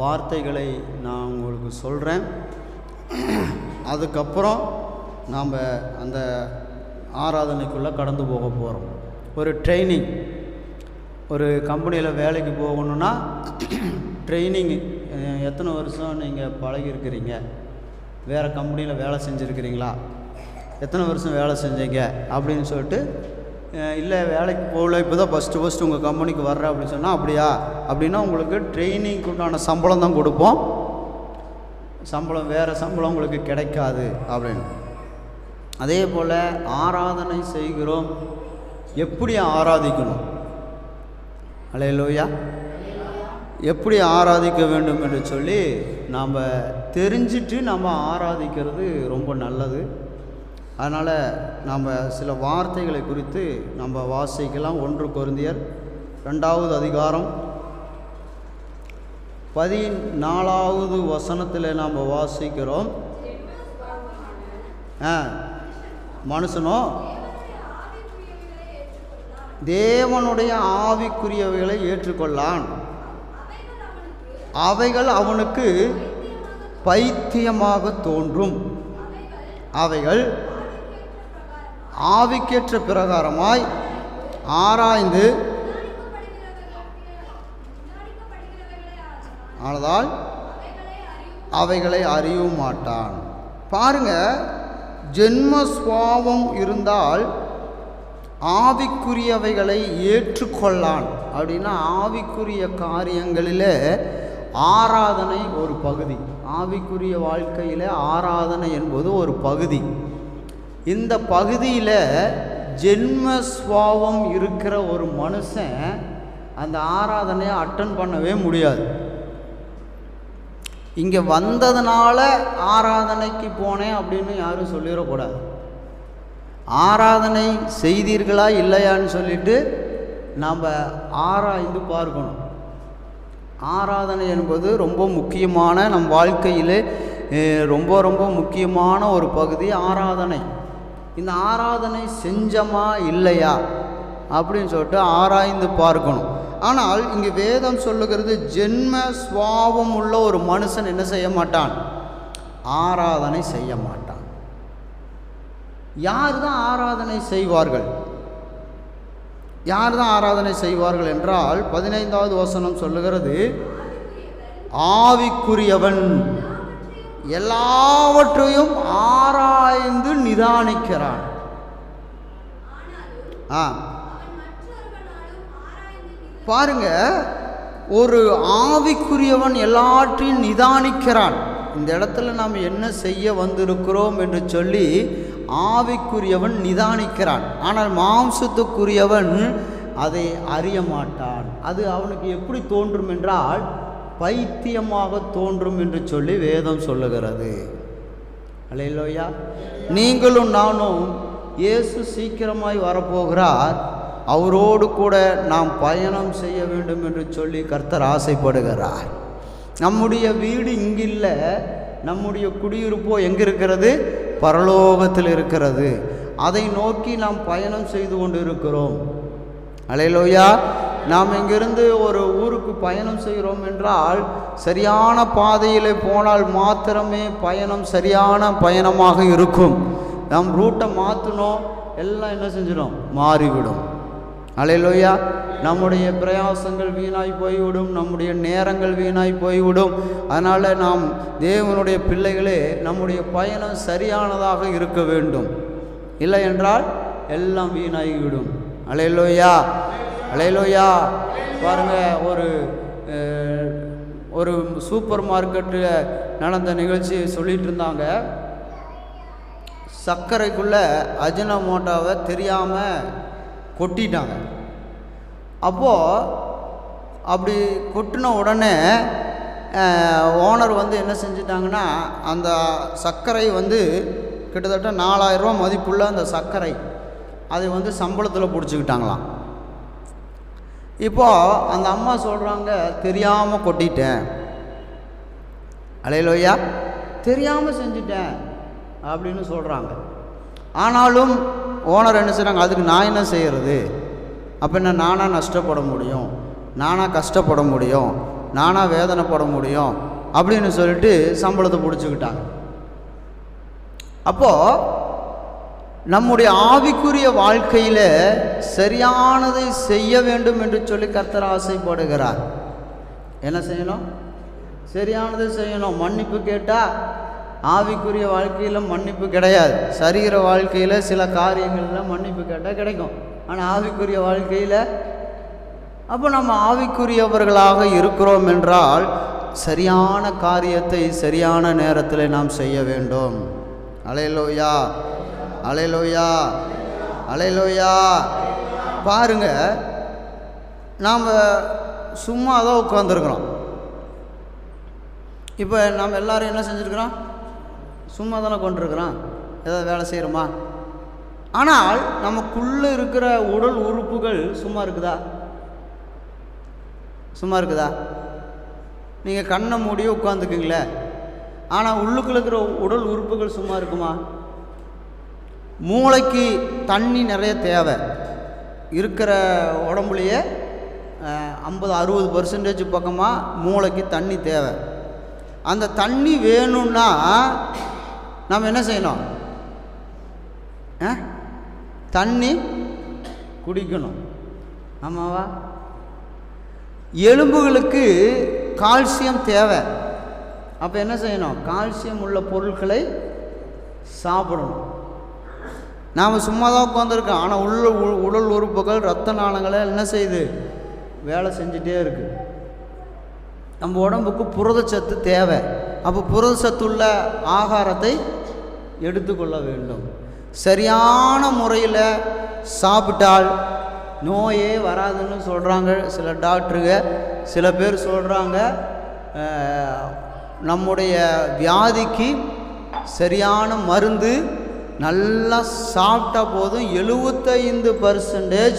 வார்த்தைகளை நான் உங்களுக்கு சொல்கிறேன். அதுக்கப்புறம் நாம் அந்த ஆராதனைக்குள்ளே கடந்து போக போகிறோம். ஒரு ட்ரைனிங், ஒரு கம்பெனியில் வேலைக்கு போகணுன்னா ட்ரைனிங் எத்தனை வருஷம் நீங்கள் பழகிருக்கிறீங்க, வேறு கம்பெனியில் வேலை செஞ்சுருக்கிறீங்களா, எத்தனை வருஷம் வேலை செஞ்சீங்க அப்படின்னு சொல்லிட்டு, இல்லை வேலைக்கு போகல, இப்போ தான் ஃபஸ்ட்டு உங்கள் கம்பெனிக்கு வர்ற அப்படின்னு சொன்னால், அப்படியா அப்படின்னா உங்களுக்கு ட்ரைனிங்க்கு உண்டான சம்பளம் தான் கொடுப்போம், வேறு சம்பளம் உங்களுக்கு கிடைக்காது அப்படின்னு. அதே போல் ஆராதனை செய்கிறோம், எப்படி ஆராதிக்கணும், அல்லேலூயா, எப்படி ஆராதிக்க வேண்டும் என்று சொல்லி நாம் தெரிஞ்சிட்டு நம்ம ஆராதிக்கிறது ரொம்ப நல்லது. அதனால் நாம் சில வார்த்தைகளை குறித்து நம்ம வாசிக்கலாம். 1 கொரிந்தியர் 2வது அதிகாரம் 14வது வசனத்தில் நாம் வாசிக்கிறோம். மனுஷனோ தேவனுடைய ஆவிக்குரியவைகளை ஏற்றுக்கொள்ளான், அவைகள் அவனுக்கு பைத்தியமாக தோன்றும், அவைகள் ஆவிக்கேற்ற பிரகாரமாய் ஆராய்ந்து ஆனதால் அவைகளை அறியவும் மாட்டான். பாருங்க, ஜென்ம சுவாவம் இருந்தால் ஆவிக்குரியவைகளை ஏற்றுக்கொள்ளான் அப்படின்னா, ஆவிக்குரிய காரியங்களில் ஆராதனை ஒரு பகுதி. ஆவிக்குரிய வாழ்க்கையில் ஆராதனை என்பது ஒரு பகுதி. இந்த பகுதியில் ஜென்ம சுவாவம் இருக்கிற ஒரு மனுஷன் அந்த ஆராதனையை அட்டன் பண்ணவே முடியாது. இங்கே வந்ததுனால ஆராதனைக்கு போனேன் அப்படின்னு யாரும் சொல்லிடக்கூடாது. ஆராதனை செய்தீர்களா இல்லையான்னு சொல்லிட்டு நாம் ஆராய்ந்து பார்க்கணும். ஆராதனை என்பது ரொம்ப முக்கியமான, நம் வாழ்க்கையில் ரொம்ப ரொம்ப முக்கியமான ஒரு பகுதி ஆராதனை. இந்த ஆராதனை செஞ்சமா இல்லையா அப்படின்னு சொல்லிட்டு ஆராய்ந்து பார்க்கணும். ஆனால் இங்கே வேதம் சொல்லுகிறது, ஜென்ம சுவாவம் உள்ள ஒரு மனுஷன் என்ன செய்ய மாட்டான், ஆராதனை செய்ய மாட்டான். யார் தான் ஆராதனை செய்வார்கள், யார் தான் ஆராதனை செய்வார்கள் என்றால் 15வது வசனம் சொல்லுகிறது, ஆவிக்குரியவன் எல்லாவற்றையும் ஆராய்ந்து நிதானிக்கிறான். பாருங்க, ஒரு ஆவிக்குரியவன் எல்லாற்றையும் நிதானிக்கிறான். இந்த இடத்துல நாம் என்ன செய்ய வந்திருக்கிறோம் என்று சொல்லி ஆவிக்குரியவன் நிதானிக்கிறான். ஆனால் மாம்சத்துக்குரியவன் அதை அறிய மாட்டான். அது அவனுக்கு எப்படி தோன்றும் என்றால் பைத்தியமாக தோன்றும் என்று சொல்லி வேதம் சொல்லுகிறது. அல்லேலூயா. நீங்களும் நானும் இயேசு சீக்கிரமாய் வரப்போகிறார், அவரோடு கூட நாம் பயணம் செய்ய வேண்டும் என்று சொல்லி கர்த்தர் ஆசைப்படுகிறார். நம்முடைய வீடு இங்கில்லை, நம்முடைய குடியிருப்போ எங்கே இருக்கிறது, பரலோகத்தில் இருக்கிறது. அதை நோக்கி நாம் பயணம் செய்து கொண்டு இருக்கிறோம். அல்லேலூயா. நாம் இங்கிருந்து ஒரு ஊருக்கு பயணம் செய்கிறோம் என்றால் சரியான பாதையில் போனால் மாத்திரமே பயணம் சரியான பயணமாக இருக்கும். நாம் ரூட்டை மாற்றினோம், எல்லாம் என்ன செஞ்சிடும், மாறிவிடும். அல்லேலூயா. நம்முடைய பிரயாசங்கள் வீணாய் போய்விடும், நம்முடைய நேரங்கள் வீணாய் போய்விடும். அதனால் நாம் தேவனுடைய பிள்ளைகளே நம்முடைய பயணம் சரியானதாக இருக்க வேண்டும். இல்லை என்றால் எல்லாம் வீணாகிவிடும். அல்லேலூயா, அல்லேலூயா. பாருங்கள், ஒரு சூப்பர் மார்க்கெட்டில் நடந்த நிகழ்ச்சியை சொல்லிகிட்டு இருந்தாங்க. சர்க்கரைக்குள்ளே அஜினமோட்டோவை தெரியாமல் கொட்டிட்டாங்க. அப்போது அப்படி கொட்டின உடனே ஓனர் என்ன செஞ்சிட்டாங்கன்னா, அந்த சர்க்கரை கிட்டத்தட்ட 4000 ரூபா மதிப்புள்ள அந்த சர்க்கரை அதை சம்பளத்தில் பிடிச்சிக்கிட்டாங்களாம். இப்போது அந்த அம்மா சொல்கிறாங்க, தெரியாமல் கொட்டிட்டேன். அல்லேலூயா. தெரியாமல் செஞ்சிட்டேன் அப்படின்னு சொல்கிறாங்க. ஆனாலும் ஓனர் என்ன செய்கிறாங்க, அதுக்கு நான் என்ன செய்கிறது, அப்போ என்ன நானாக நஷ்டப்பட முடியும், நானாக கஷ்டப்பட முடியும், நானாக வேதனைப்பட முடியும் அப்படின்னு சொல்லிட்டு சம்பளத்தை பிடிச்சிக்கிட்டாங்க. அப்போது நம்முடைய ஆவிக்குரிய வாழ்க்கையில் சரியானதை செய்ய வேண்டும் என்று சொல்லி கர்த்தர் ஆசைப்படுகிறார். என்ன செய்யணும்? சரியானதை செய்யணும். மன்னிப்பு கேட்டால் ஆவிக்குரிய வாழ்க்கையில் மன்னிப்பு கிடையாது. சரீர வாழ்க்கையில் சில காரியங்களில் மன்னிப்பு கேட்டால் கிடைக்கும், ஆனால் ஆவிக்குரிய வாழ்க்கையில் அப்போ நம்ம ஆவிக்குரியவர்களாக இருக்கிறோம் என்றால் சரியான காரியத்தை சரியான நேரத்தில் நாம் செய்ய வேண்டும். அல்லேலூயா, அல்லேலூயா, அல்லேலூயா. பாருங்க, நாம் சும்மா தான் உட்காந்துருக்குறோம். இப்போ நம்ம எல்லோரும் என்ன செஞ்சுருக்குறோம்? சும்மா தானே கொண்டிருக்கிறோம், ஏதாவது வேலை செய்கிறோமா? ஆனால் நமக்குள்ளே இருக்கிற உடல் உறுப்புகள் சும்மா இருக்குதா? சும்மா இருக்குதா? நீங்கள் கண்ணை மூடி உட்காந்துக்குங்களே, ஆனால் உள்ளுக்குள்ள இருக்கிற உடல் உறுப்புகள் சும்மா இருக்குமா? மூளைக்கு தண்ணி நிறைய தேவை. இருக்கிற உடம்புலையே 50-60% பக்கமாக மூளைக்கு தண்ணி தேவை. அந்த தண்ணி வேணும்னா நம்ம என்ன செய்யணும்? தண்ணி குடிக்கணும், ஆமாவா? எலும்புகளுக்கு கால்சியம் தேவை. அப்போ என்ன செய்யணும்? கால்சியம் உள்ள பொருட்களை சாப்பிடணும். நாம் சும்மா தான் உட்காந்துருக்கோம், ஆனால் உடல் உறுப்புகள் இரத்த நாளங்களை என்ன செய்யுது? வேலை செஞ்சிட்டே இருக்குது. நம்ம உடம்புக்கு புரதச்சத்து தேவை. அப்போ புரதச்சத்துள்ள ஆகாரத்தை எடுத்துக்கொள்ள வேண்டும். சரியான முறையில் சாப்பிட்டால் நோயே வராதுன்னு சொல்கிறாங்க சில டாக்டருங்க. சில பேர் சொல்கிறாங்க நம்முடைய வியாதிக்கு சரியான மருந்து நல்லா சாப்பிட்டா போதும் 75%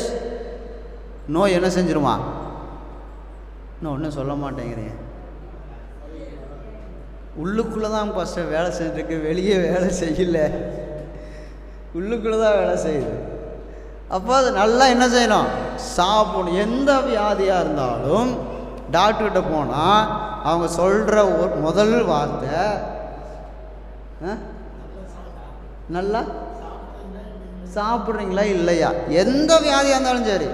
நோய் என்ன செஞ்சிருமா? இன்னும் ஒன்றும் சொல்ல மாட்டேங்கிறீங்க. உள்ளுக்குள்ளே தான் ஃபஸ்ட்டு வேலை செஞ்சுருக்கு, வெளியே வேலை செய்யல. உள்ளுக்குள்ளே தான் வேலை செய்யுது. அப்போ அது நல்லா என்ன செய்யணும்? சாப்பிடணும். எந்த வியாதியாக இருந்தாலும் டாக்டர்கிட்ட போனால் அவங்க சொல்கிற முதல் வார்த்தை நல்லா சாப்பிட்றீங்களா இல்லையா? எந்த வியாதியாக இருந்தாலும் சரி.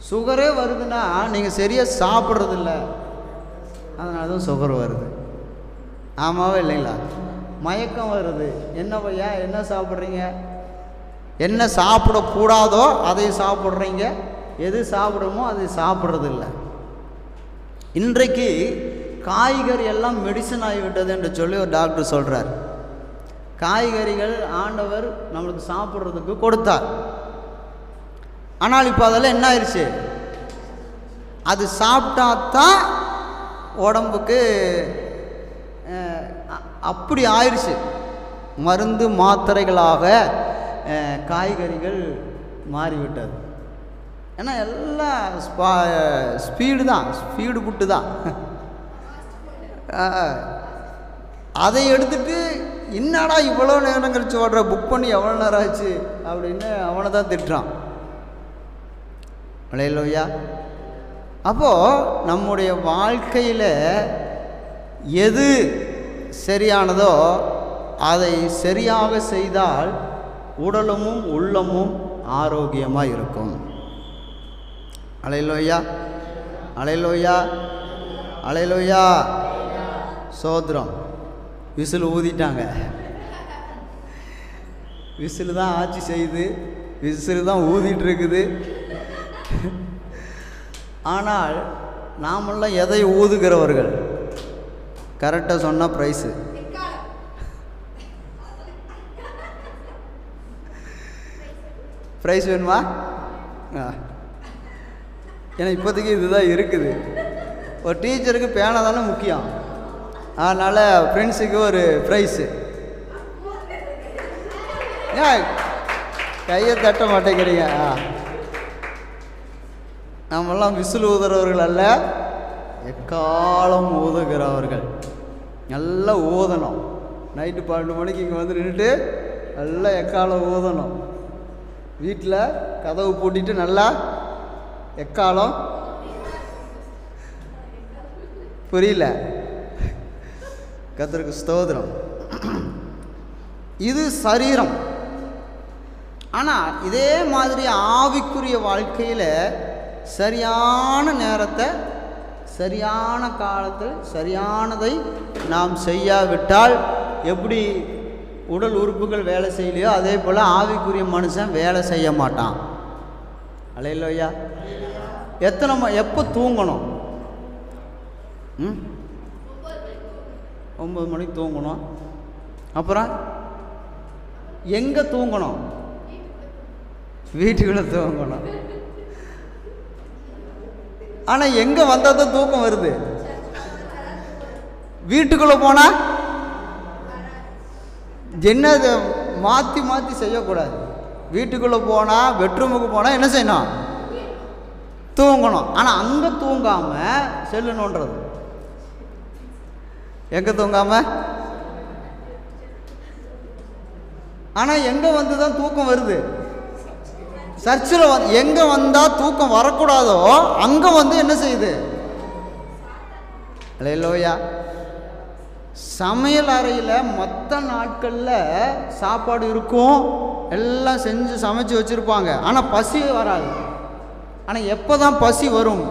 சுகரே வருதுன்னா நீங்கள் சரியாக சாப்பிட்றதில்ல, அதனால தான் சுகர் வருது. ஆமாவா இல்லைங்களா? மயக்கம் வருது, என்ன பையா என்ன சாப்பிட்றீங்க? என்ன சாப்பிடக்கூடாதோ அதை சாப்பிட்றீங்க, எது சாப்பிடுமோ அதை சாப்பிட்றதில்ல. இன்றைக்கு காய்கறி எல்லாம் மெடிசன் ஆகிவிட்டது என்று சொல்லி ஒரு டாக்டர் சொல்கிறார். காய்கறிகள் ஆண்டவர் நம்மளுக்கு சாப்பிட்றதுக்கு கொடுத்தார். ஆனால் இப்போ அதெல்லாம் என்ன ஆயிடுச்சு? அது சாப்பிட்டா தான் உடம்புக்கு அப்படி ஆயிடுச்சு. மருந்து மாத்திரைகளாக காய்கறிகள் மாறிவிட்டது. ஏன்னா எல்லாம் ஸ்பீடு தான், ஸ்பீடு புட்டு தான். அதை எடுத்துட்டு என்னடா இவ்வளோ நேரம் கழிச்சு ஓடுற, புக் பண்ணி எவ்வளோ நேரம் ஆச்சு அப்படின்னு அவனை தான் திட்டுறான். அல்லேலூயா. அப்போது நம்முடைய வாழ்க்கையில் எது சரியானதோ அதை சரியாக செய்தால் உடலும் உள்ளமும் ஆரோக்கியமாக இருக்கும். அல்லேலூயா, அல்லேலூயா, அல்லேலூயா. சோத்திரம். விசில் ஊதிட்டாங்க. விசில் தான் ஆட்சி செய்யுது, விசில் தான் ஊதிட்டு இருக்குது. ஆனால் நாமெல்லாம் எதை ஊதுகிறவர்கள்? கரெக்டாக சொன்னால் ப்ரைஸு. ப்ரைஸ் வேணுமா? ஏன்னா இப்போதைக்கு இதுதான் இருக்குது. ஒரு டீச்சருக்கு பேனா தானே முக்கியம், அதனால் ஃப்ரெண்ட்ஸுக்கு ஒரு ப்ரைஸு. ஏன் கையை தட்ட மாட்டேங்கிறீங்க? நம்மெல்லாம் விசில் ஊதுறவர்கள் அல்ல, எக்காலம் ஊதுகிறவர்கள். நல்லா ஊதணும். நைட்டு 12 மணிக்கு இங்கே வந்து நின்றுட்டு நல்லா எக்காலம் ஊதணும். வீட்டில் கதவு பூட்டிட்டு நல்லா எக்காலம் புரியல? கர்த்தருக்கு ஸ்தோத்திரம். இது சரீரம். ஆனால் இதே மாதிரி ஆவிக்குரிய வாழ்க்கையில் சரியான நேரத்தை சரியான காலத்தில் சரியானதை நாம் செய்யாவிட்டால் எப்படி உடல் உறுப்புகள் வேலை செய்யலையோ அதே போல் ஆவிக்குரிய மனுஷன் வேலை செய்ய மாட்டான். அல்லேலூயா. எப்போ தூங்கணும்? 9 மணிக்கு தூங்கணும். அப்புறம் எங்கே தூங்கணும்? வீட்டுக்குள்ளே தூங்கணும். ஆனால் எங்கே வந்தால் தான் தூக்கம் வருது? வீட்டுக்குள்ளே போனால் என்னது மாற்றி மாற்றி செய்யக்கூடாது. வீட்டுக்குள்ளே போனால் பெட்ரூமுக்கு போனால் என்ன செய்யணும்? தூங்கணும். ஆனால் அங்கே தூங்காமல் செல்லணுன்றது. எங்கே தூங்காமல்? ஆனால் எங்கே வந்து தான் தூக்கம் வருது? சர்ச்சில் எங்கே வந்தால் தூக்கம் வரக்கூடாதோ அங்கே வந்து என்ன செய்யுது? அல்லேலூயா. சமையல் அறையில் மற்ற நாட்களில் சாப்பாடு இருக்கும், எல்லாம் செஞ்சு சமைச்சு வச்சுருப்பாங்க. ஆனால் பசி வராது. ஆனால் எப்போ தான் பசி வரும்?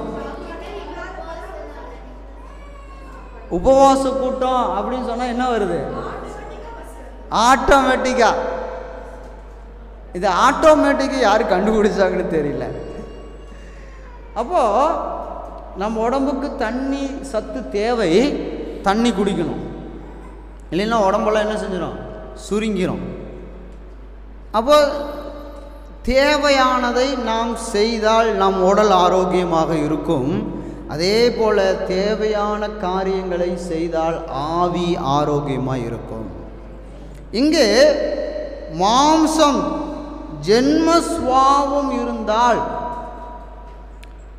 உபவாச கூட்டம் அப்படின்னு சொன்னால் என்ன வருது? ஆட்டோமேட்டிக்காக. இது ஆட்டோமேட்டிக்காக யார் கண்டுபிடிச்சாங்கன்னு தெரியல. அப்போது நம்ம உடம்புக்கு தண்ணி சத்து தேவை. தண்ணி குடிக்கணும், இல்லைன்னா உடம்பெல்லாம் என்ன செஞ்சிடும்? சுருங்கிடும். அப்போ தேவையானதை நாம் செய்தால் நம் உடல் ஆரோக்கியமாக இருக்கும். அதே போல் தேவையான காரியங்களை செய்தால் ஆவி ஆரோக்கியமாக இருக்கும். இங்கே மாம்சம் ஜென்ம சுவாவம் இருந்தால்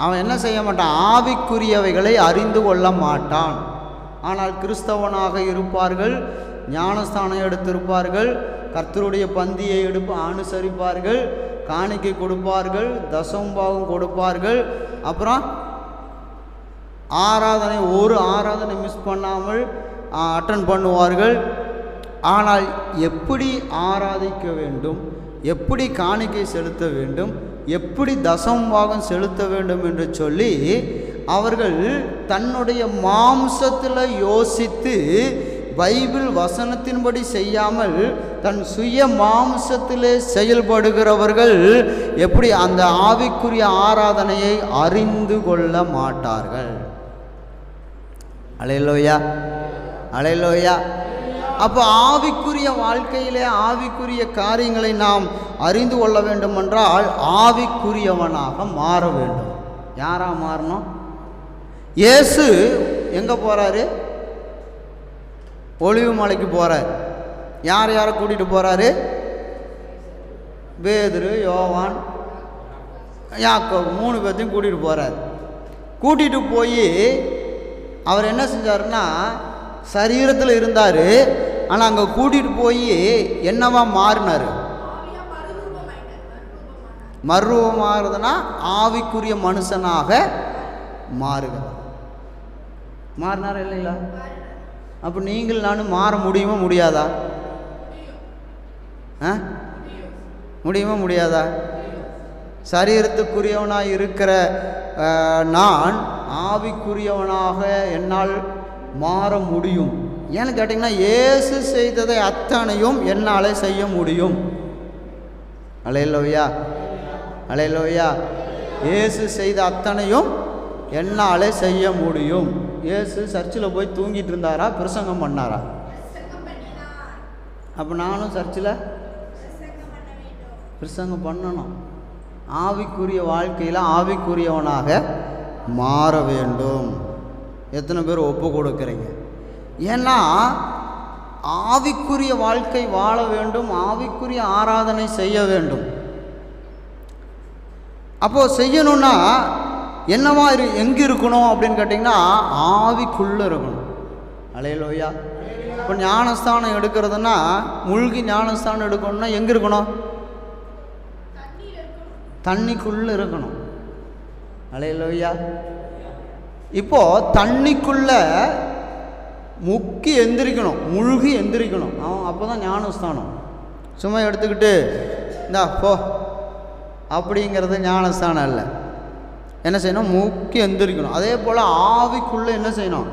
அவன் என்ன செய்ய மாட்டான்? ஆவிக்குரியவைகளை அறிந்து கொள்ள மாட்டான். ஆனால் கிறிஸ்தவனாக இருப்பார்கள், ஞானஸ்தானம் எடுத்திருப்பார்கள், கர்த்தருடைய பந்தியை அனுசரிப்பார்கள், காணிக்கை கொடுப்பார்கள், தசமபாகம் கொடுப்பார்கள், அப்புறம் ஆராதனை ஒரு ஆராதனை மிஸ் பண்ணாமல் அட்டன் பண்ணுவார்கள். ஆனால் எப்படி ஆராதிக்க வேண்டும், எப்படி காணிக்கை செலுத்த வேண்டும், எப்படி தசமபாகம் செலுத்த வேண்டும் என்று சொல்லி அவர்கள் தன்னுடைய மாம்சத்தில் யோசித்து பைபிள் வசனத்தின்படி செய்யாமல் தன் சுய மாம்சத்திலே செயல்படுகிறவர்கள் எப்படி அந்த ஆவிக்குரிய ஆராதனையை அறிந்து கொள்ள மாட்டார்கள். அல்லேலூயா, அல்லேலூயா. அப்போ ஆவிக்குரிய வாழ்க்கையிலே ஆவிக்குரிய காரியங்களை நாம் அறிந்து கொள்ள வேண்டுமென்றால் ஆவிக்குரியவனாக மாற வேண்டும். யாரா மாறணும்? இயேசு எங்கே போகிறாரு? ஒலிவு மலைக்கு போகிறார். யாரை கூட்டிகிட்டு போகிறாரு? பேதுரு, யோவான், யாக்கோபு 3 பேர்த்தையும் கூட்டிகிட்டு போகிறார். கூட்டிகிட்டு போய் அவர் என்ன செஞ்சாருன்னா, சரீரத்தில் இருந்தார், ஆனால் அங்கே கூட்டிகிட்டு போய் என்னவா மாறினார்? மறுரூபமாகிறதுனா ஆவிக்குரிய மனுஷனாக மாறுகிறார். மாறினார் இல்லைங்களா? அப்போ நீங்கள் நானும் மாற முடியுமா முடியாதா? முடியுமா முடியாதா? சரீரத்துக்குரியவனாக இருக்கிற நான் ஆவிக்குரியவனாக என்னால் மாற முடியும். ஏன்னு கேட்டிங்கன்னா, இயேசு செய்ததை அத்தனையும் என்னாலே செய்ய முடியும். அல்லேலூயா, அல்லேலூயா. இயேசு செய்த அத்தனையும் என்னாலே செய்ய முடியும். இயேசு சர்ச்சில் போய் தூங்கிட்டு இருந்தாரா, பிரசங்கம் பண்ணாரா? அப்போ நானும் சர்ச்சில் பிரசங்கம் பண்ணணும். ஆவிக்குரிய வாழ்க்கையில் ஆவிக்குரியவனாக மாற வேண்டும். எத்தனை பேர் ஒப்பு கொடுக்குறீங்க? ஏன்னா ஆவிக்குரிய வாழ்க்கை வாழ வேண்டும், ஆவிக்குரிய ஆராதனை செய்ய வேண்டும். அப்போது செய்யணுன்னா என்னவா எங்கே இருக்கணும் அப்படின்னு கேட்டிங்கன்னா, ஆவிக்குள்ளே இருக்கணும். அல்லேலூயா. இப்போ ஞானஸ்தானம் எடுக்கிறதுனா, மூழ்கி ஞானஸ்தானம் எடுக்கணும்னா எங்கே இருக்கணும்? தண்ணிக்குள்ளே இருக்கணும். அல்லேலூயா. இப்போது தண்ணிக்குள்ள முக்கி எந்திரிக்கணும், முழுகி எந்திரிக்கணும். அவன் அப்போ தான் ஞானஸ்தானம். சும்மா எடுத்துக்கிட்டு இந்தா போ அப்படிங்கிறது ஞானஸ்தானம் இல்லை. என்ன செய்யணும்? முக்கி எந்திரிக்கணும். அதே போல் ஆவிக்குள்ளே என்ன செய்யணும்?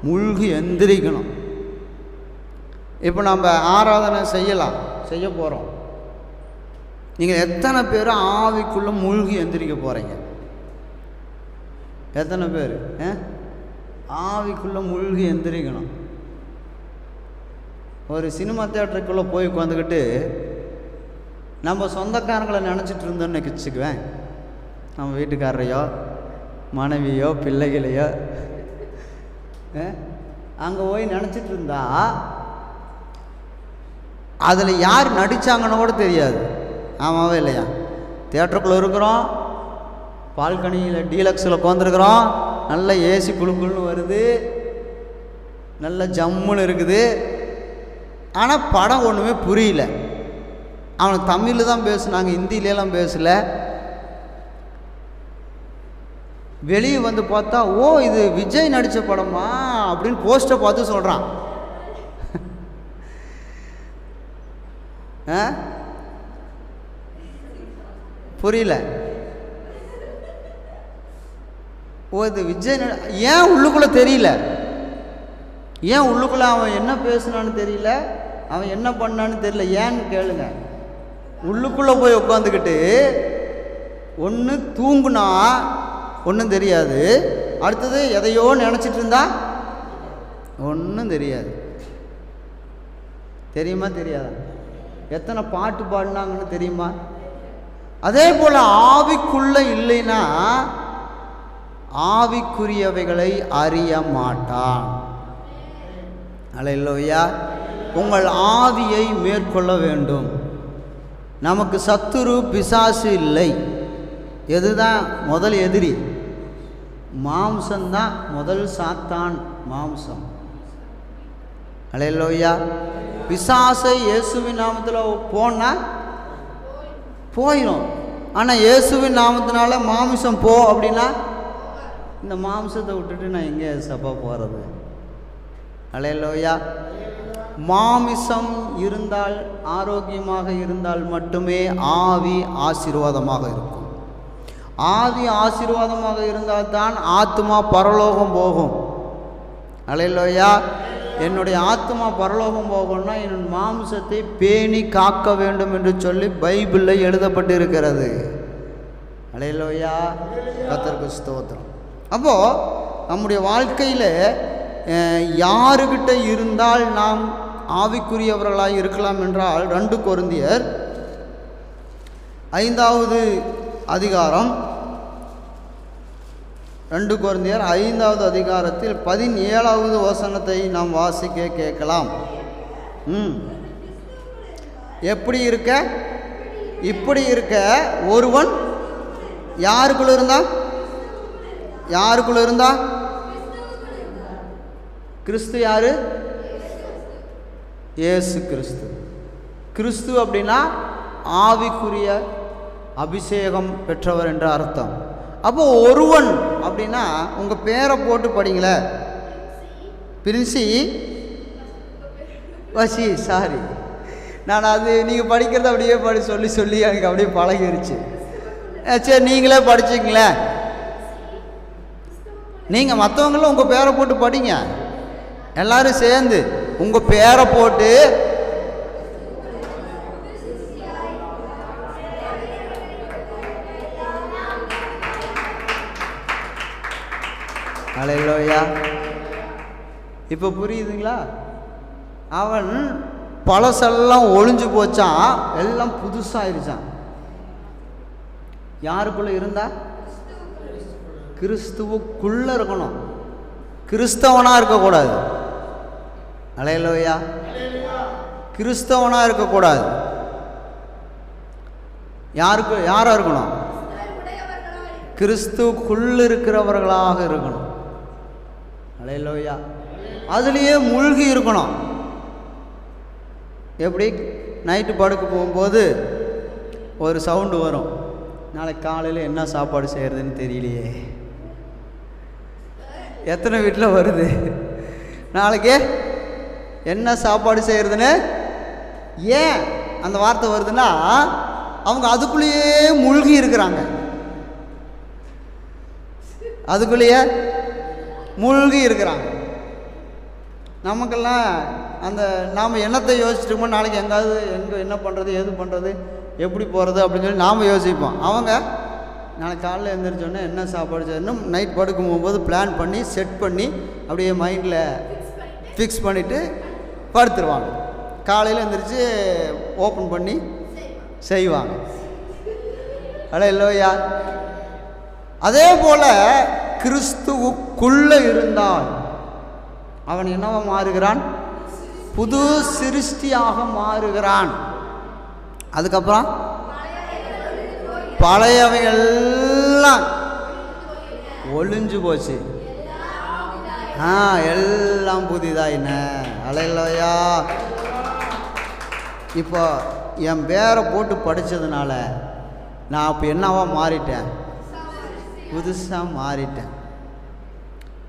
முழுகி எந்திரிக்கணும். இப்போ நம்ம ஆராதனை செய்ய போகிறோம். நீங்கள் எத்தனை பேர் ஆவிக்குள்ளே மூழ்கி எந்திரிக்க போகிறீங்க? எத்தனை பேர் ஆவிக்குள்ளே மூழ்கி எந்திரிக்கணும்? ஒரு சினிமா தியேட்டருக்குள்ளே போய் உட்காந்துக்கிட்டு நம்ம சொந்தக்காரங்களை நினச்சிட்டு இருந்தோன்னு வச்சுக்குவேன். நம்ம வீட்டுக்காரரையோ மனைவியோ பிள்ளைகளையோ அங்கே போய் நினச்சிட்டு இருந்தா அதில் யார் நடித்தாங்கன்னு கூட தெரியாது. ஆமாவே இல்லையா? தியேட்டருக்குள்ளே இருக்கிறோம், பால்கனியில் டீலக்ஸில் உட்காந்துருக்குறோம், நல்ல ஏசி குழுக்குள்னு வருது, நல்ல ஜம்முன்னு இருக்குது. ஆனால் படம் ஒன்றுமே புரியல. அவனுக்கு தமிழில் தான் பேசுனாங்க, ஹிந்தியிலலாம் பேசலை. வெளியே வந்து பார்த்தா ஓ இது விஜய் நடித்த படமா அப்படின்னு போஸ்டரை பார்த்து சொல்கிறான். புரியல. ஓ இது விஜய் ஏன் உள்ளுக்குள்ளே தெரியல, ஏன் உள்ளுக்குள்ளே அவன் என்ன பேசுனான்னு தெரியல, அவன் என்ன பண்ணான்னு தெரியல. ஏன்னு கேளுங்க. உள்ளுக்குள்ளே போய் உட்காந்துக்கிட்டு ஒன்று தூங்குனா ஒன்றும் தெரியாது, அடுத்தது எதையோ நினச்சிட்டு இருந்தா ஒன்றும் தெரியாது. தெரியுமா தெரியாதா? எத்தனை பாட்டு பாடினாங்கன்னு தெரியுமா? அதே போல் ஆவிக்குள்ளே இல்லைன்னா ஆவிக்குரியவைகளை அறிய மாட்டான். அல்லேலூயா. உங்கள் ஆவியை மேற்கொள்ள வேண்டும். நமக்கு சத்துரு பிசாசு இல்லை. எதுதான் முதல் எதிரி? மாம்சம்தான் முதல் சாத்தான், மாம்சம். அல்லேலூயா. பிசாசை இயேசுவின் நாமத்தில் போனால் போயிடும். ஆனால் இயேசுவின் நாமத்தினால மாமிசம் போ அப்படின்னா இந்த மாம்சத்தை விட்டுட்டு நான் எங்கே சபா போகிறது? அல்லேலூயா. மாமிசம் இருந்தால், ஆரோக்கியமாக இருந்தால் மட்டுமே ஆவி ஆசீர்வாதமாக இருக்கும். ஆவி ஆசீர்வாதமாக இருந்தால் தான் ஆத்மா பரலோகம் போகும். அல்லேலூயா. என்னுடைய ஆத்மா பரலோகம் போகணும்னா என் மாம்சத்தை பேணி காக்க வேண்டும் என்று சொல்லி பைபிளில் எழுதப்பட்டு இருக்கிறது. அல்லேலூயா. கர்த்தருக்கு ஸ்தோத்திரம். அப்போது நம்முடைய வாழ்க்கையில் யாருக்கிட்ட இருந்தால் நாம் ஆவிக்குரியவர்களாக இருக்கலாம் என்றால் 2 கொரிந்தியர் 5வது அதிகாரம் 2 கொரிந்தியர் 5வது அதிகாரத்தில் 17வது வசனத்தை நாம் வாசிக்க கேட்கலாம். எப்படி இருக்க? இப்படி இருக்க ஒருவன் யாருக்குள்ள இருந்தா? கிறிஸ்து யாரு? இயேசு கிறிஸ்து. கிறிஸ்து அப்படின்னா ஆவிக்குரிய அபிஷேகம் பெற்றவர் என்ற அர்த்தம். அப்போ ஒருவன் அப்படின்னா உங்கள் பேரை போட்டு படிங்களே. பிரின்சி வசி சாரி, நான் அது நீங்கள் படிக்கிறத அப்படியே சொல்லி எனக்கு அப்படியே பழகிருச்சு. சரி நீங்களே படிச்சிங்களேன். நீங்கள் மற்றவங்களும் உங்கள் பேரை போட்டு படிங்க. எல்லாரும் சேர்ந்து உங்கள் பேரை போட்டு அல்லேலூயா. இப்போ புரியுதுங்களா? அவன் பழசெல்லாம் ஒழிஞ்சு போச்சான், எல்லாம் புதுசாகிருச்சான். யாருக்குள்ளே இருந்தா? கிறிஸ்துவுக்குள்ளே இருக்கணும், கிறிஸ்தவனாக இருக்கக்கூடாது. அல்லேலூயா. கிறிஸ்தவனாக இருக்கக்கூடாது. யாராக இருக்கணும்? கிறிஸ்துவுக்குள்ளே இருக்கிறவர்களாக இருக்கணும். அல்லேலூயா. அதுலேயே மூழ்கி இருக்கணும். எப்படி? நைட்டு படுக்க போகும்போது ஒரு சவுண்டு வரும், நாளைக்கு காலையில் என்ன சாப்பாடு செய்கிறதுன்னு தெரியலையே. எத்தனை வீட்டில் வருது? நாளைக்கு என்ன சாப்பாடு செய்கிறதுன்னு ஏன் அந்த வார்த்தை வருதுன்னா, அவங்க அதுக்குள்ளேயே மூழ்கி இருக்கிறாங்க. அதுக்குள்ளேயே மூழ்கி இருக்கிறாங்க. நமக்கெல்லாம் அந்த நாம் என்னத்தை யோசிச்சுட்டோமோ, நாளைக்கு எங்கே என்ன பண்ணுறது, எது பண்ணுறது, எப்படி போகிறது அப்படின்னு சொல்லி நாம் யோசிப்போம். அவங்க நாளைக்கு காலையில் எழுந்திரிச்சோன்னே என்ன சாப்பாடு செய்யணும், நைட் படுக்கும் போகும்போது பிளான் பண்ணி செட் பண்ணி அப்படியே மைண்டில் ஃபிக்ஸ் பண்ணிவிட்டு படுத்துருவாங்க. காலையில் எழுந்திரிச்சு ஓப்பன் பண்ணி செய்வாங்க. அல்லேலூயா. அதே போல் கிறிஸ்துவுக்குள்ளே இருந்தால் அவன் என்னவா மாறுகிறான்? புது சிருஷ்டியாக மாறுகிறான். அதுக்கப்புறம் பழையவையெல்லாம் ஒளிஞ்சு போச்சு, எல்லாம் புதிதாயின. அல்லேலூயா. இப்போ என் பேரை போட்டு படித்ததுனால நான் இப்போ என்னவா மாறிட்டேன்? புதுசாக மாறிட்டேன்.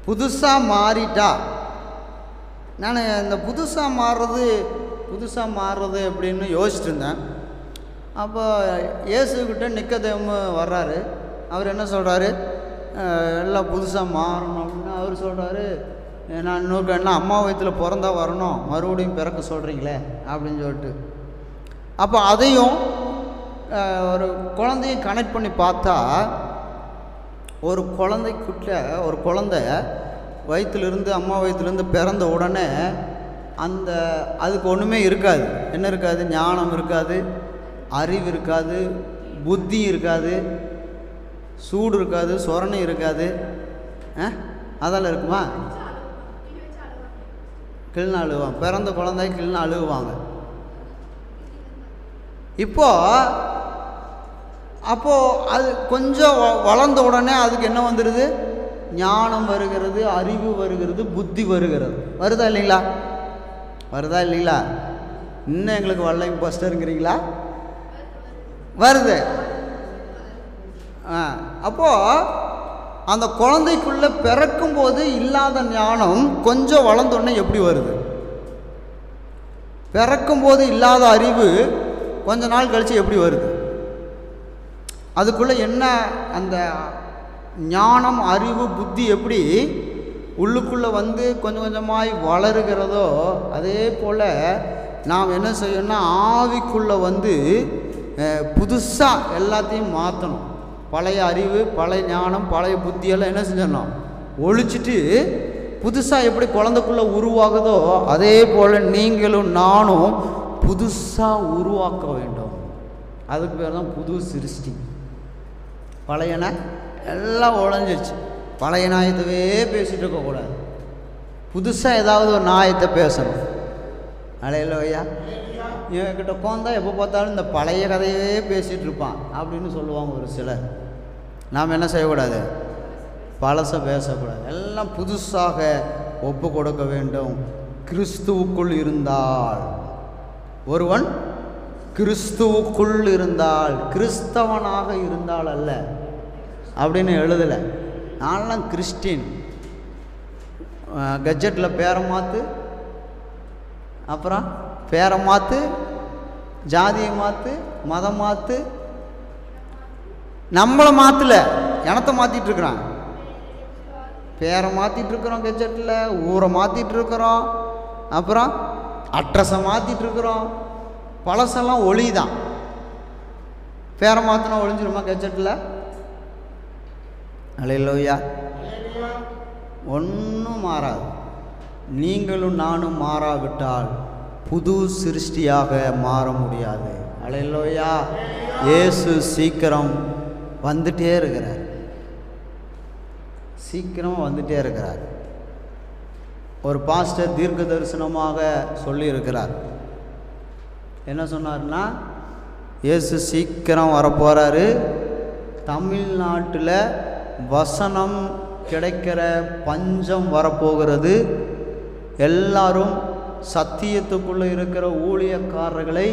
புதுசாக மாறிட்டா நான் இந்த புதுசாக மாறுறது அப்படின்னு யோசிச்சுட்டு இருந்தேன். அப்போ இயேசுக்கிட்ட நிக்கதேமு வர்றாரு. அவர் என்ன சொல்கிறாரு? எல்லாம் புதுசாக மாறணும் அப்படின்னு அவர் சொல்கிறாரு. நான் இன்னொரு என்ன அம்மா வயிற்றில் பிறந்தா வரணும், மறுபடியும் பிறக்க சொல்கிறீங்களே அப்படின்னு சொல்லிட்டு. அப்போ அதையும் ஒரு குழந்தையும் கனெக்ட் பண்ணி பார்த்தா, ஒரு குழந்தை வயிற்றுலேருந்து அம்மா வயிற்றுலேருந்து பிறந்த உடனே அதுக்கு ஒன்றுமே இருக்காது. என்ன இருக்காது? ஞானம் இருக்காது, அறிவு இருக்காது, புத்தி இருக்காது, சூடு இருக்காது, சொரணை இருக்காது. அதெல்லாம் இருக்குமா? கிள்னு அழுவாங்க. பிறந்த குழந்தை கிள்னு அழுவாங்க. அப்போது அது கொஞ்சம் வளர்ந்த உடனே அதுக்கு என்ன வந்துடுது? ஞானம் வருகிறது, அறிவு வருகிறது, புத்தி வருகிறது. வருதா இல்லைங்களா? இன்னும் எங்களுக்கு வரலைங்க பாஸ்டருங்கிறீங்களா? வருது. அப்போது அந்த குழந்தைக்குள்ளே பிறக்கும்போது இல்லாத ஞானம் கொஞ்சம் வளர்ந்தோடனே எப்படி வருது? பிறக்கும்போது இல்லாத அறிவு கொஞ்ச நாள் கழித்து எப்படி வருது? அதுக்குள்ளே என்ன அந்த ஞானம், அறிவு, புத்தி எப்படி உள்ளுக்குள்ளே வந்து கொஞ்சம் கொஞ்சமாய் வளருகிறதோ, அதே போல் நாம் என்ன செய்யணும்னா ஆவிக்குள்ளே வந்து புதுசாக எல்லாத்தையும் மாற்றணும். பழைய அறிவு, பழைய ஞானம், பழைய புத்தியெல்லாம் என்ன செஞ்சிடணும்? ஒழிச்சிட்டு புதுசாக எப்படி குழந்தைக்குள்ளே உருவாகுதோ அதே போல் நீங்களும் நானும் புதுசாக உருவாக்க வேண்டும். அதுக்கு பேர் தான் புது சிருஷ்டி. பழையன எல்லாம் உழைஞ்சிருச்சு. பழைய நியாயத்தவே பேசிகிட்டு இருக்கக்கூடாது. புதுசாக ஏதாவது ஒரு நியாயத்தை பேசணும். அல்லேலூயா. இவன்கிட்ட உட்காந்தா எப்போ பார்த்தாலும் இந்த பழைய கதையே பேசிகிட்டு இருப்பான் அப்படின்னு சொல்லுவாங்க ஒரு சிலர். நாம் என்ன செய்யக்கூடாது? பழசை பேசக்கூடாது. எல்லாம் புதுசாக ஒப்பு கொடுக்க வேண்டும். கிறிஸ்துவுக்குள் இருந்தால், ஒருவன் கிறிஸ்துவுக்குள் இருந்தால், கிறிஸ்தவனாக இருந்தால் அல்ல அப்படின்னு எழுதலை. நான்லாம் கிறிஸ்டின். கஜெட்டில் பேரை மாற்று, அப்புறம் பேரை மாற்று, ஜாதியை மாற்று, மதம் மாற்று. நம்மளை மாற்றலை, இனத்தை மாற்றிட்டுருக்குறான். பேரை மாற்றிட்டுருக்குறோம், கெஜெட்டில் ஊரை மாற்றிட்டுருக்குறோம், அப்புறம் அட்ரஸை மாற்றிட்டுருக்குறோம். பழசெல்லாம் ஒளி தான். பேரை மாற்றினா ஒளிஞ்சிருமா கெஜெட்டில்? அல்லேலூயா. ஒன்றும் மாறாது. நீங்களும் நானும் மாறாவிட்டால் புது சிருஷ்டியாக மாற முடியாது. அல்லேலூயா. இயேசு சீக்கிரம் வந்துட்டே இருக்கிறார். ஒரு பாஸ்டர் தீர்க்க தரிசனமாக சொல்லியிருக்கிறார். என்ன சொன்னார்னா, இயேசு சீக்கிரம் வரப்போகிறாரு. தமிழ்நாட்டில் வசனம் கிடைக்கிற பஞ்சம் வரப்போகிறது. எல்லாரும் சத்தியத்துக்குள்ளே இருக்கிற ஊழியக்காரர்களை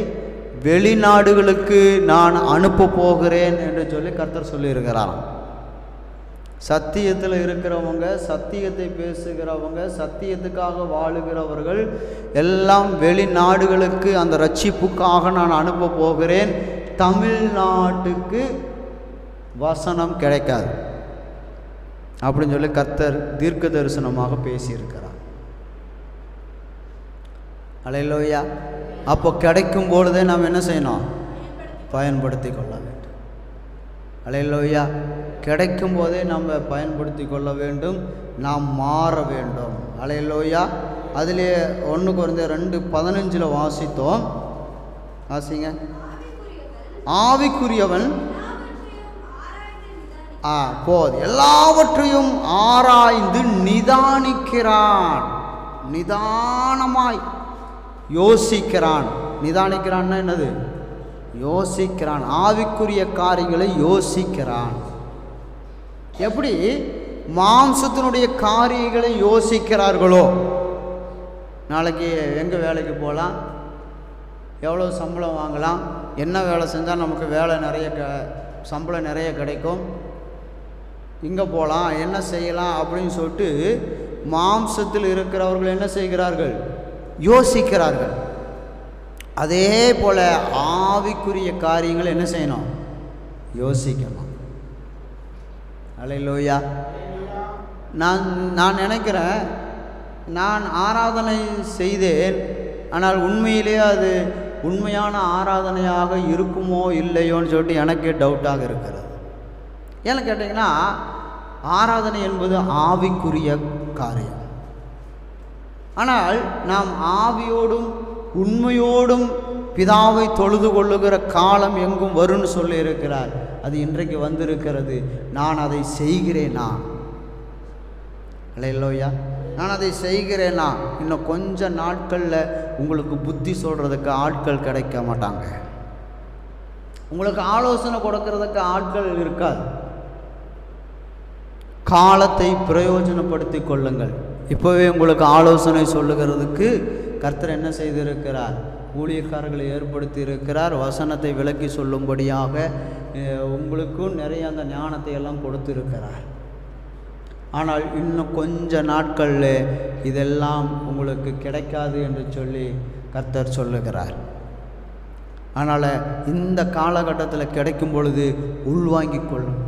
வெளிநாடுகளுக்கு நான் அனுப்ப போகிறேன் என்று சொல்லி கர்த்தர் சொல்லியிருக்கிறாராம். சத்தியத்தில் இருக்கிறவங்க, சத்தியத்தை பேசுகிறவங்க, சத்தியத்துக்காக வாழுகிறவர்கள் எல்லாம் வெளிநாடுகளுக்கு அந்த ரட்சிப்புக்காக நான் அனுப்ப போகிறேன். தமிழ்நாட்டுக்கு வசனம் கிடைக்காது அப்படின்னு சொல்லி கர்த்தர் தீர்க்க தரிசனமாக பேசியிருக்கிறார். அல்லேலூயா. அப்போ கிடைக்கும் பொழுதே நாம் என்ன செய்யணும்? பயன்படுத்தி கொள்ள வேண்டும். அல்லேலூயா. கிடைக்கும் போதே நம்ம பயன்படுத்தி கொள்ள வேண்டும். நாம் மாற வேண்டும். அல்லேலூயா. அதிலே 1 கொரிந்தியர் 2:15 வாசித்தோம். வாசிங்க. ஆவிக்குரியவன் போது எல்லாவற்றையும் ஆராய்ந்து நிதானிக்கிறான். நிதானமாய் யோசிக்கிறான். நிதானிக்கிறான்னா என்னது? யோசிக்கிறான். ஆவிக்குரிய காரியங்களை யோசிக்கிறான். எப்படி மாம்சத்தினுடைய காரியங்களை யோசிக்கிறார்களோ, நாளைக்கு எங்கே வேலைக்கு போகலாம், எவ்வளோ சம்பளம் வாங்கலாம், என்ன வேலை செஞ்சால் நமக்கு வேலை நிறைய சம்பளம் நிறைய கிடைக்கும், இங்கே போகலாம், என்ன செய்யலாம் அப்படின்னு சொல்லிட்டு மாம்சத்தில் இருக்கிறவர்கள் என்ன செய்கிறார்கள்? யோசிக்கிறார்கள். அதே போல் ஆவிக்குரிய காரியங்கள் என்ன செய்யணும்? யோசிக்கணும். அல்லேலூயா. நான் நினைக்கிறேன், நான் ஆராதனை செய்தேன், ஆனால் உண்மையிலேயே அது உண்மையான ஆராதனையாக இருக்குமோ இல்லையோன்னு சொல்லிட்டு எனக்கே டவுட்டாக இருக்கிறது. ஏன்னு கேட்டிங்கன்னா, ஆராதனை என்பது ஆவிக்குரிய காரியம். ஆனால் நாம் ஆவியோடும் உண்மையோடும் பிதாவை தொழுது கொள்ளுகிற காலம் எங்கும் வரும்னு சொல்லி இருக்கிறார். அது இன்றைக்கு வந்திருக்கிறது. நான் அதை செய்கிறேனா? அல்லேலூயா. நான் அதை செய்கிறேனா? இன்னும் கொஞ்ச நாட்களில் உங்களுக்கு புத்தி சொல்கிறதுக்கு ஆட்கள் கிடைக்க மாட்டாங்க. உங்களுக்கு ஆலோசனை கொடுக்கறதுக்கு ஆட்கள் இருக்காது. காலத்தை பிரயோஜனப்படுத்தி கொள்ளுங்கள். இப்போவே உங்களுக்கு ஆலோசனை சொல்லுகிறதுக்கு கர்த்தர் என்ன செய்திருக்கிறார்? ஊழியக்காரர்களை ஏற்படுத்தி இருக்கிறார். வசனத்தை விளக்கி சொல்லும்படியாக உங்களுக்கும் நிறைய அந்த ஞானத்தை எல்லாம் கொடுத்திருக்கிறார். ஆனால் இன்னும் கொஞ்ச நாட்களில் இதெல்லாம் உங்களுக்கு கிடைக்காது என்று சொல்லி கர்த்தர் சொல்லுகிறார். அதனால் இந்த காலகட்டத்தில் கிடைக்கும் பொழுது உள்வாங்கி கொள்ளணும்,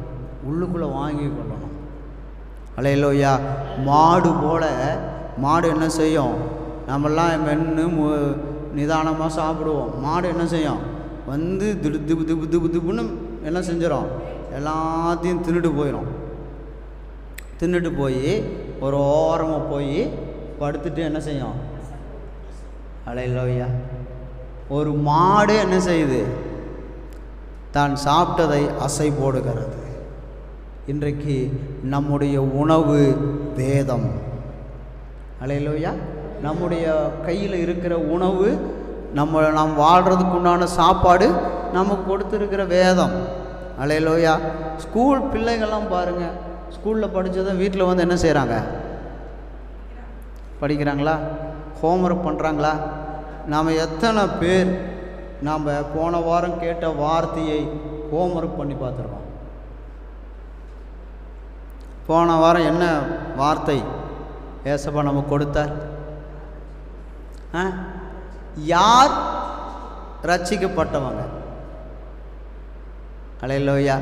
உள்ளுக்குள்ளே வாங்கி கொள்ளணும். அல்லேலூயா. மாடு போல மாடு என்ன செய்யும்? நம்மெல்லாம் மென்று நிதானமாக சாப்பிடுவோம். மாடு என்ன செய்யும்? வந்து திப்பு திப்பு திப்பு திப்புன்னு என்ன செஞ்சிடும்? எல்லாத்தையும் தின்னுட்டு போயிடும். தின்னுட்டு போய் ஒரு ஓரமாக போய் படுத்துட்டு என்ன செய்யும்? அல்லேலூயா. ஒரு மாடு என்ன செய்யுது? தான் சாப்பிட்டதை அசை போடுகிறது. இன்றைக்கு நம்முடைய உணவு வேதம். அல்லேலூயா. நம்முடைய கையில் இருக்கிற உணவு, நாம் வாழ்கிறதுக்கு உண்டான சாப்பாடு நமக்கு கொடுத்துருக்கிற வேதம். அல்லேலூயா. ஸ்கூல் பிள்ளைகள்லாம் பாருங்கள், ஸ்கூலில் படித்ததை வீட்டில் வந்து என்ன செய்கிறாங்க? படிக்கிறாங்களா? ஹோம்ஒர்க் பண்ணுறாங்களா? நாம் எத்தனை பேர் நாம் போன வாரம் கேட்ட வார்த்தையை ஹோம்ஒர்க் பண்ணி பார்த்துருக்கோம்? போன வாரம் என்ன வார்த்தை ஏசப்பா நமக்கு கொடுத்தார்? யார் ரட்சிக்கப்பட்டவங்க? அல்லேலூயா.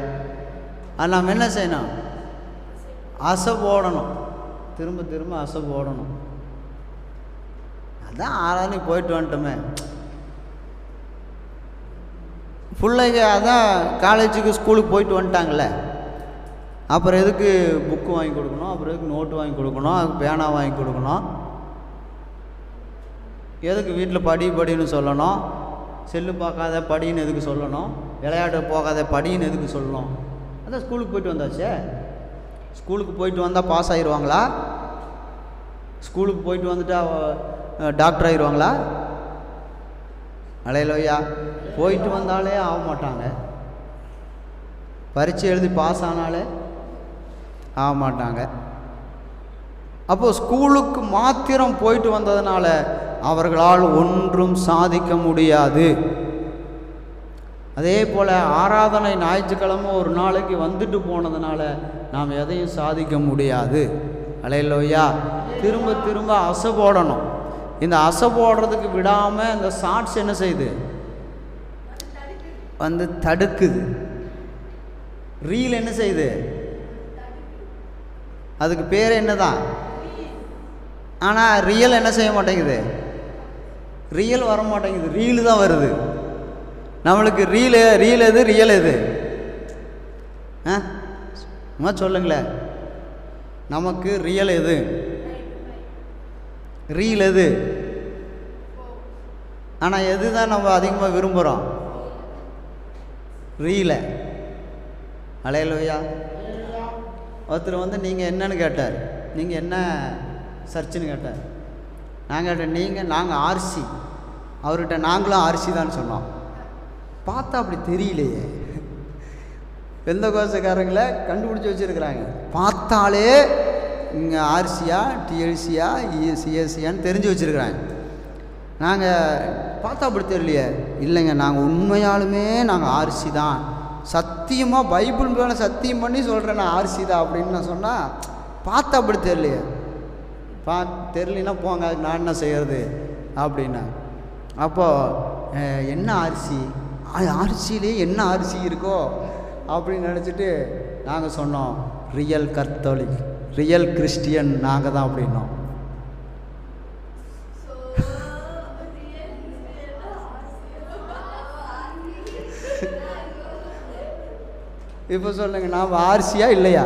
அது நாம் என்ன செய்யணும்? அசை போடணும். திரும்ப திரும்ப அசை போடணும். அதான் ஆராதனை போயிட்டு வந்துட்டோமே. பிள்ளைங்க அதான் காலேஜுக்கு ஸ்கூலுக்கு போயிட்டு வந்துட்டாங்களே, அப்புறம் எதுக்கு புக்கு வாங்கி கொடுக்கணும்? அப்புறம் எதுக்கு நோட்டு வாங்கி கொடுக்கணும்? அதுக்கு பேனா வாங்கி கொடுக்கணும்? எதுக்கு வீட்டில் படின்னு சொல்லணும்? செல்லு பார்க்காத படின்னு எதுக்கு சொல்லணும்? விளையாட்டு போகாத படின்னு எதுக்கு சொல்லணும்? அதான் ஸ்கூலுக்கு போயிட்டு வந்தாச்சே. ஸ்கூலுக்கு போயிட்டு வந்தால் பாஸ் ஆகிடுவாங்களா? ஸ்கூலுக்கு போயிட்டு வந்துட்டா டாக்டர் ஆகிடுவாங்களா? அல்லேலூயா. போயிட்டு வந்தாலே ஆக மாட்டாங்க. பரீட்சை எழுதி பாஸ் ஆனாலே ஆக மாட்டாங்க. அப்போது ஸ்கூலுக்கு மாத்திரம் போயிட்டு வந்ததுனால அவர்களால் ஒன்றும் சாதிக்க முடியாது. அதே போல் ஆராதனை ஞாயிற்றுக்கிழமை ஒரு நாளைக்கு வந்துட்டு போனதுனால நாம் எதையும் சாதிக்க முடியாது. அல்லேலூயா. திரும்ப திரும்ப அசை போடணும். இந்த அசை போடுறதுக்கு விடாமல் இந்த ஷார்ட்ஸ் என்ன செய்யுது, வந்து தடுக்குது. ரீல் என்ன செய்யுது, அதுக்கு பேர் என்ன தான், ஆனால் ரியல் என்ன செய்ய மாட்டேங்குது, ரியல் வர மாட்டேங்குது, ரீலு தான் வருது நம்மளுக்கு. ரீல் எது, ரியல் எது? சொல்லுங்களேன், நமக்கு ரியல் எது, ரீல் எது? ஆனால் எது தான் நம்ம அதிகமாக விரும்புகிறோம், ரீலை. அல்லேலூயா. ஒருத்தர் வந்து நீங்கள் என்னன்னு கேட்டார், நீங்கள் என்ன சர்ச்சுன்னு கேட்டார். நான் கேட்டேன், நாங்கள் ஆர்சி. அவர்கிட்ட நாங்களும் ஆர்சி தான் சொன்னோம். பார்த்தா அப்படி தெரியலையே. எந்த கோஷக்காரங்களை கண்டுபிடிச்சி வச்சுருக்குறாங்க. பார்த்தாலே இங்கே ஆர்சியா, டிஎல்சியா, சிஎஸ்சியான்னு தெரிஞ்சு வச்சுருக்குறாங்க. நாங்கள் பார்த்தா அப்படி தெரியலையே. இல்லைங்க, நாங்கள் உண்மையாலுமே நாங்கள் ஆர்சி தான், சத்தியமாக பைபிள் மேலே சத்தியம் பண்ணி சொல்கிறேன் நான் ஆர்சி தான் அப்படின்னு நான் சொன்னால், பார்த்தா அப்படி தெரியலையே. தெரியலனா போங்க, அதுக்கு நான் என்ன செய்கிறது அப்படின்னா. அப்போது என்ன ஆர்சி, ஆர்சியிலே என்ன ஆர்சி இருக்கோ அப்படின்னு நினச்சிட்டு நாங்கள் சொன்னோம், ரியல் கத்தோலிக், ரியல் கிறிஸ்டியன் நாங்கள் தான் அப்படின்னோம். இப்போ சொல்லுங்கள், நாம் ஆர்சியா இல்லையா?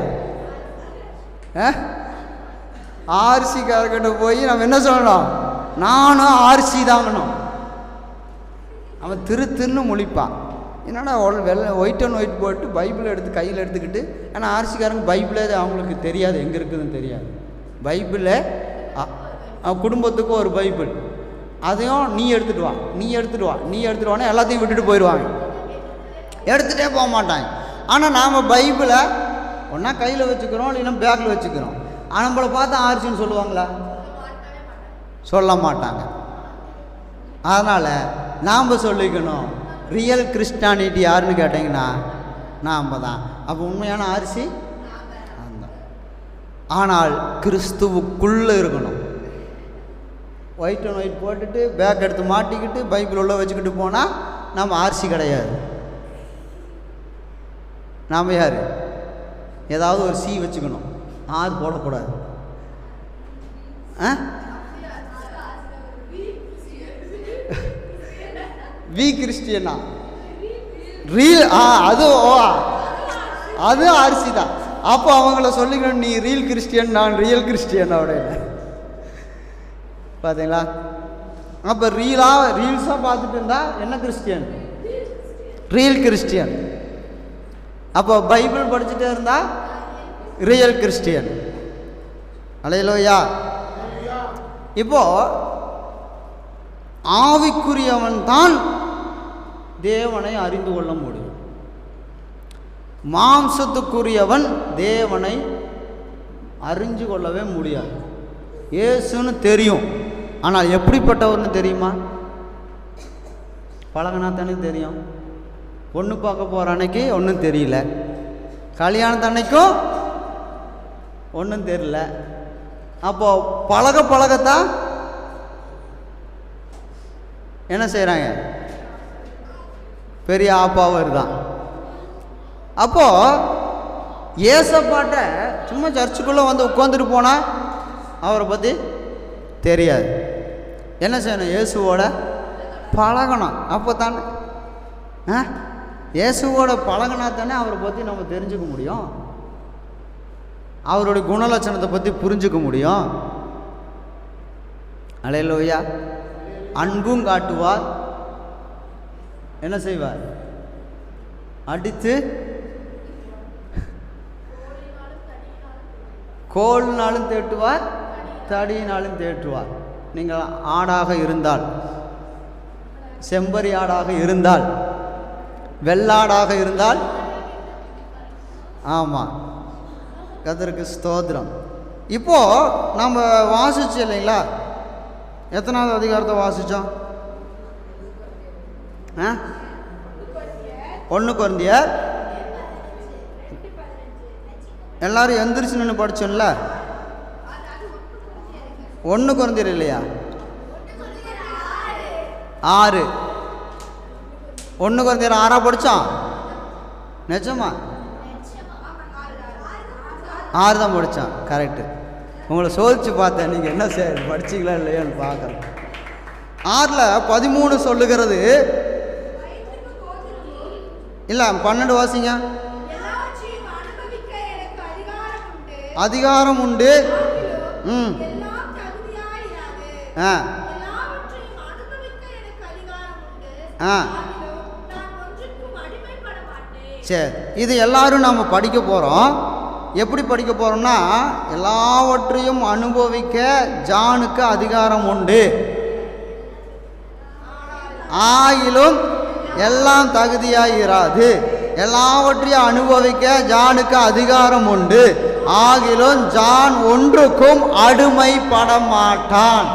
ஆர்சிக்காரர்கிட்ட போய் நம்ம என்ன சொல்லணும், நானும் ஆர்சி தாங்கணும். அவன் திருன்னு முழிப்பான். என்னடா ஒயிட் அண்ட் ஒயிட் போட்டு பைபிள் எடுத்து கையில் எடுத்துக்கிட்டு, ஏன்னா ஆர்சிக்காரங்க பைபிளே அவங்களுக்கு தெரியாது, எங்கே இருக்குதுன்னு தெரியாது. பைபிளை குடும்பத்துக்கும் ஒரு பைபிள், அதையும் நீ எடுத்துகிட்டு வா, நீ எடுத்துகிட்டு வா, நீ எடுத்துகிட்டு வானே எல்லாத்தையும் விட்டுட்டு போயிடுவாங்க, எடுத்துகிட்டே போக மாட்டாங்க. ஆனால் நாம் பைபிளை ஒன்றா கையில் வச்சுக்கிறோம், இல்லைன்னா பேக்கில் வச்சுக்கிறோம். ஆனால் நம்மளை பார்த்தா ஆர்சின்னு சொல்லுவாங்களா? சொல்ல மாட்டாங்க. அதனால் நாம் சொல்லிக்கணும், ரியல் கிறிஸ்டானிட்டி யாருன்னு கேட்டிங்கன்னா நாம் தான். அப்போ உண்மையான ஆர்சி அந்த. ஆனால் கிறிஸ்துவுக்குள்ளே இருக்கணும். ஒயிட் அண்ட் ஒயிட் போட்டுட்டு பேக் எடுத்து மாட்டிக்கிட்டு பைபிள் உள்ள வச்சுக்கிட்டு போனால் நம்ம ஆர்சி கிடையாது. நாம் யார்? ஏதாவது ஒரு சி வச்சுக்கணும், ஆறு போடக்கூடாது. வி கிறிஸ்டியனா, ரீல் அது ஆர்சி தான். அப்போ அவங்கள சொல்லிக்கணும், நீ ரீல் கிறிஸ்டியன், நான் ரியல் கிறிஸ்டியன் அப்படின்னு. பார்த்தீங்களா? அப்போ ரீல்ஸாக பார்த்துட்டு இருந்தா என்ன கிறிஸ்டியன்? Real Christian. அப்போ பைபிள் படிச்சுட்டே இருந்தா ரியல் கிறிஸ்டியன். அல்லேலூயா. இப்போ ஆவிக்குரியவன் தான் தேவனை அறிந்து கொள்ள முடியும். மாம்சத்துக்குரியவன் தேவனை அறிஞ்சு கொள்ளவே முடியாது. இயேசுன்னு தெரியும், ஆனால் எப்படிப்பட்டவர்னு தெரியுமா? பழகினாத்தானே தெரியும். பொண்ணு பார்க்க போகிற அன்னைக்கு ஒன்றும் தெரியல, கல்யாணத்தன்னைக்கும் ஒன்றும் தெரியல. அப்போது பழகத்தான் என்ன செய்கிறாங்க? பெரிய ஆப்பாவர் தான். அப்போது ஏசப்பாட்ட சும்மா சர்ச்சுக்குள்ளே வந்து உட்காந்துட்டு போனால் அவரை பற்றி தெரியாது. என்ன செய்யணும்? இயேசுவோட பழகணும். அப்போ தானே இயேசுவோட பழகினா தானே அவரை பற்றி நம்ம தெரிஞ்சுக்க முடியும், அவருடைய குணலட்சணத்தை பற்றி புரிஞ்சுக்க முடியும். அல்லேலூயா. அன்பும் காட்டுவார், என்ன செய்வார்? அடித்து கோல்னாலும் தேட்டுவார், தடியினாலும் தேற்றுவார். நீங்கள் ஆடாக இருந்தால், செம்பரி ஆடாக இருந்தால், வெள்ளாடாக இருந்தால், ஆமாம், கர்த்தருக்கு ஸ்தோத்திரம். இப்போது நம்ம வாசிச்சு இல்லைங்களா? எத்தனாவது அதிகாரத்தை வாசித்தோம்? 1 கொரிந்தியர் எல்லாரும் எந்திரிச்சு நின்று படிச்சோம்ல. 1 கொரிந்தியர் இல்லையா? 6. 1 கொரிந்தியர் 6 படித்தோம். நிஜமா 6 தான் படித்தான். கரெக்டு. உங்களை சோதிச்சு பார்த்தேன், நீங்கள் என்ன படிச்சிங்களா இல்லையான்னு பார்க்குறேன். 6ல் 13 சொல்லுகிறது இல்லை, 12 வாசிங்க. அதிகாரம் உண்டு. சரி, இது எல்லாரும் நாம் படிக்க போகிறோம். எப்படி படிக்க போகிறோம்னா, எல்லாவற்றையும் அனுபவிக்க ஜானுக்கு அதிகாரம் உண்டு, ஆயிலும் எல்லாம் தகுதியாயிராது. எல்லாவற்றையும் அனுபவிக்க ஜானுக்கு அதிகாரம் உண்டு, ஆகிலும் ஜான் ஒன்றுக்கும் அடிமைப்பட மாட்டான்.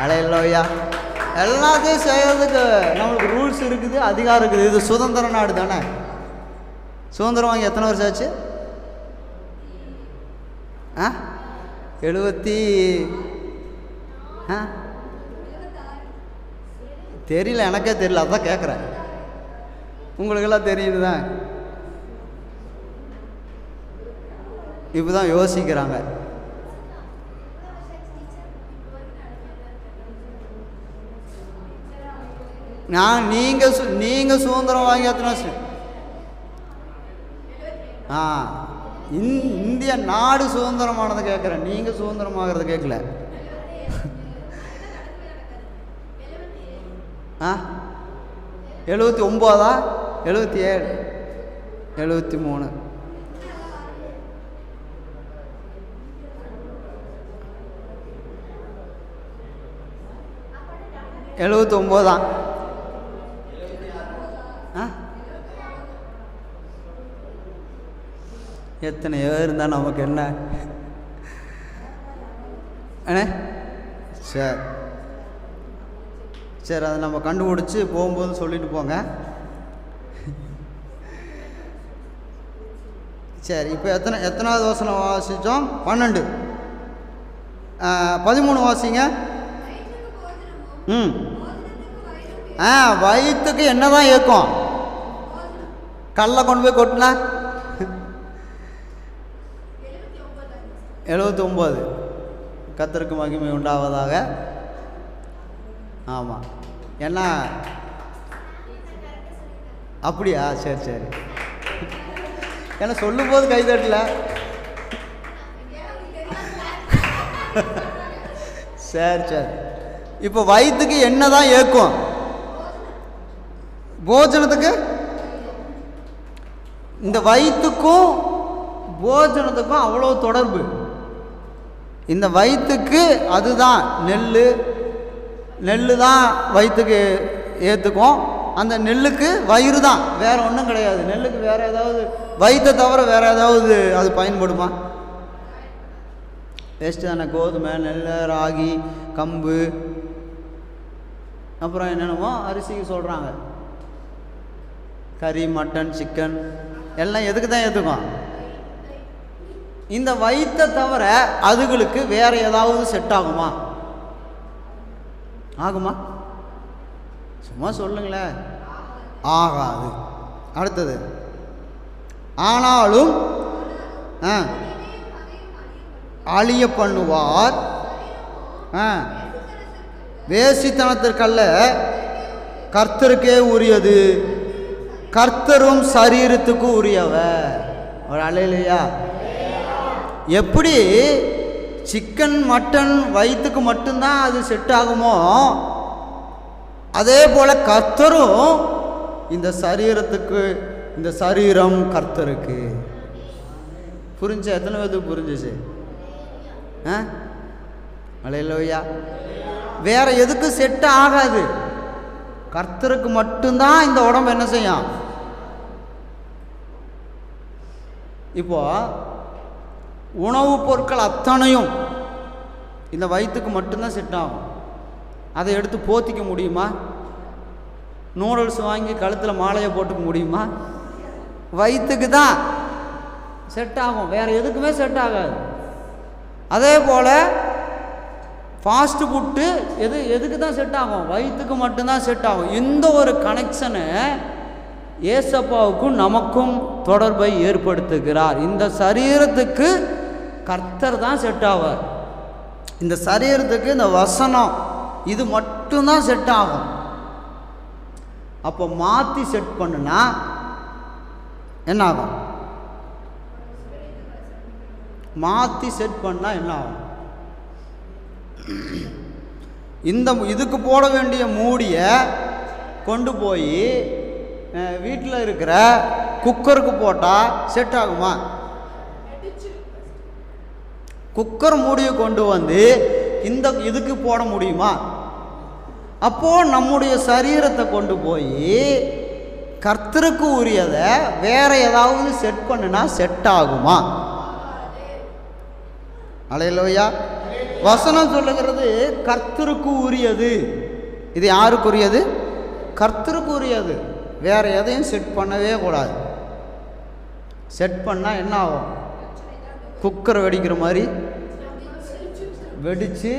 அல்லேலூயா. எல்லாத்தையும் செய்யறதுக்கு நம்மளுக்கு ரூல்ஸ் இருக்குது, அதிகாரம் இருக்குது. இது சுதந்திர நாடு தானே. சுதந்திரம் வாங்கி எத்தனை வருஷம் ஆச்சு? 70 தெரியல, எனக்கே தெரியல, அதான் கேட்குறேன். உங்களுக்கெல்லாம் தெரியுது தான். இப்போ தான் யோசிக்கிறாங்க. நீங்கள் சுதந்திரம் வாங்கி எத்தனை வருஷம்? இந்திய நாடு சுதந்திரமானதை கேட்குறேன், நீங்கள் சுதந்திரமாகிறது கேட்கல. 79 77 73 79 தான். எத்தனை இருந்தால் நமக்கு என்ன? சரி சரி, அதை நம்ம கண்டுபிடிச்சி போகும்போது சொல்லிட்டு போங்க. சரி, இப்போ எத்தனாவது வசனம் வாசித்தோம்? 12. 13 வாசிங்க. வயிற்றுக்கு என்னதான் ஏக்கும்? கல்லை கொண்டு போய் கொட்டினா 79. கர்த்தருக்கு மகிமை உண்டாவதாக. ஆமாம், என்ன அப்படியா? சரி சரி, ஏன்னா சொல்லும் போது கை தட்டல. சரி சரி, இப்போ வயிற்றுக்கு என்னதான் ஏக்கும்? போஜனத்துக்கு. இந்த வயிற்றுக்கும் போஜனத்துக்கும் அவ்வளோ தொடர்பு. இந்த வயிற்றுக்கு அதுதான் நெல் தான் வயிற்றுக்கு ஏற்றுக்கும். அந்த நெல்லுக்கு வயிறு தான், வேறு ஒன்றும் கிடையாது. நெல்லுக்கு வேறு ஏதாவது, வயிற்றை தவிர வேறு ஏதாவது அது பயன்படுமா? வேஸ்ட்டு தானே. கோதுமை, நெல், ராகி, கம்பு, அப்புறம் என்னென்னமோ அரிசிக்கு சொல்கிறாங்க. கறி, மட்டன், சிக்கன் எல்லாம் எதுக்கு தான் ஏற்றுக்கும்? இந்த வயிற்றை தவிர அதுகளுக்கு வேறு ஏதாவது செட் ஆகுமா? ஆகுமா? சும்மா சொல்லுங்களேன். ஆகாது. அடுத்தது, ஆனாலும் அழிய பண்ணுவார். வேசித்தனத்திற்கல்ல, கர்த்தருக்கே உரியது, கர்த்தரும் சரீரத்துக்கு உரியவர். ஒரு அல்லேலூயா. எப்படி சிக்கன் மட்டன் வயிற்றுக்கு மட்டும்தான் அது செட் ஆகுமோ, அதே போல் கர்த்தரும் இந்த சரீரத்துக்கு, இந்த சரீரம் கர்த்தருக்கு. புரிஞ்ச? எத்தனை பேருக்கு புரிஞ்சிச்சு? அல்லேலூயா. வேற எதுக்கு செட் ஆகாது, கர்த்தருக்கு மட்டும்தான் இந்த உடம்பு என்ன செய்யும். இப்போ உணவுப் பொருட்கள் அத்தனையும் இந்த வயிற்றுக்கு மட்டும்தான் செட் ஆகும். அதை எடுத்து போத்திக்க முடியுமா? நூடுல்ஸ் வாங்கி கழுத்தில் மாலையை போட்டுக்க முடியுமா? வயிற்றுக்கு தான் செட் ஆகும், வேறு எதுக்குமே செட் ஆகாது. அதே போல் ஃபாஸ்ட் ஃபுட்டு எதுக்கு தான் செட் ஆகும்? வயிற்றுக்கு மட்டும்தான் செட் ஆகும். இந்த ஒரு கனெக்ஷனை ஏசப்பாவுக்கும் நமக்கும் தொடர்பை ஏற்படுத்துகிறார். இந்த சரீரத்துக்கு கர்த்தர் தான் செட் ஆவார். இந்த சரீரத்துக்கு இந்த வசனம் இது மட்டும்தான் செட் ஆகும். அப்போ மாற்றி செட் பண்ணுனா என்ன ஆகும்? மாற்றி செட் பண்ணால் என்ன ஆகும்? இதுக்கு போட வேண்டிய மூடியை கொண்டு போய் வீட்டில் இருக்கிற குக்கருக்கு போட்டால் செட் ஆகுமா? குக்கர் மூடியை கொண்டு வந்து இதுக்கு போட முடியுமா? அப்போது நம்முடைய சரீரத்தை கொண்டு போய் கர்த்தருக்கு உரியதை வேற ஏதாவது செட் பண்ணுனா செட் ஆகுமா? அல்லேலூயா. வசனம் சொல்லுகிறது கர்த்தருக்கு உரியது. இது யாருக்குரியது? கர்த்தருக்கு உரியது. வேற எதையும் செட் பண்ணவே கூடாது. செட் பண்ணால் என்ன ஆகும்? குக்கர் வெடிக்கிற மாதிரி வெடித்து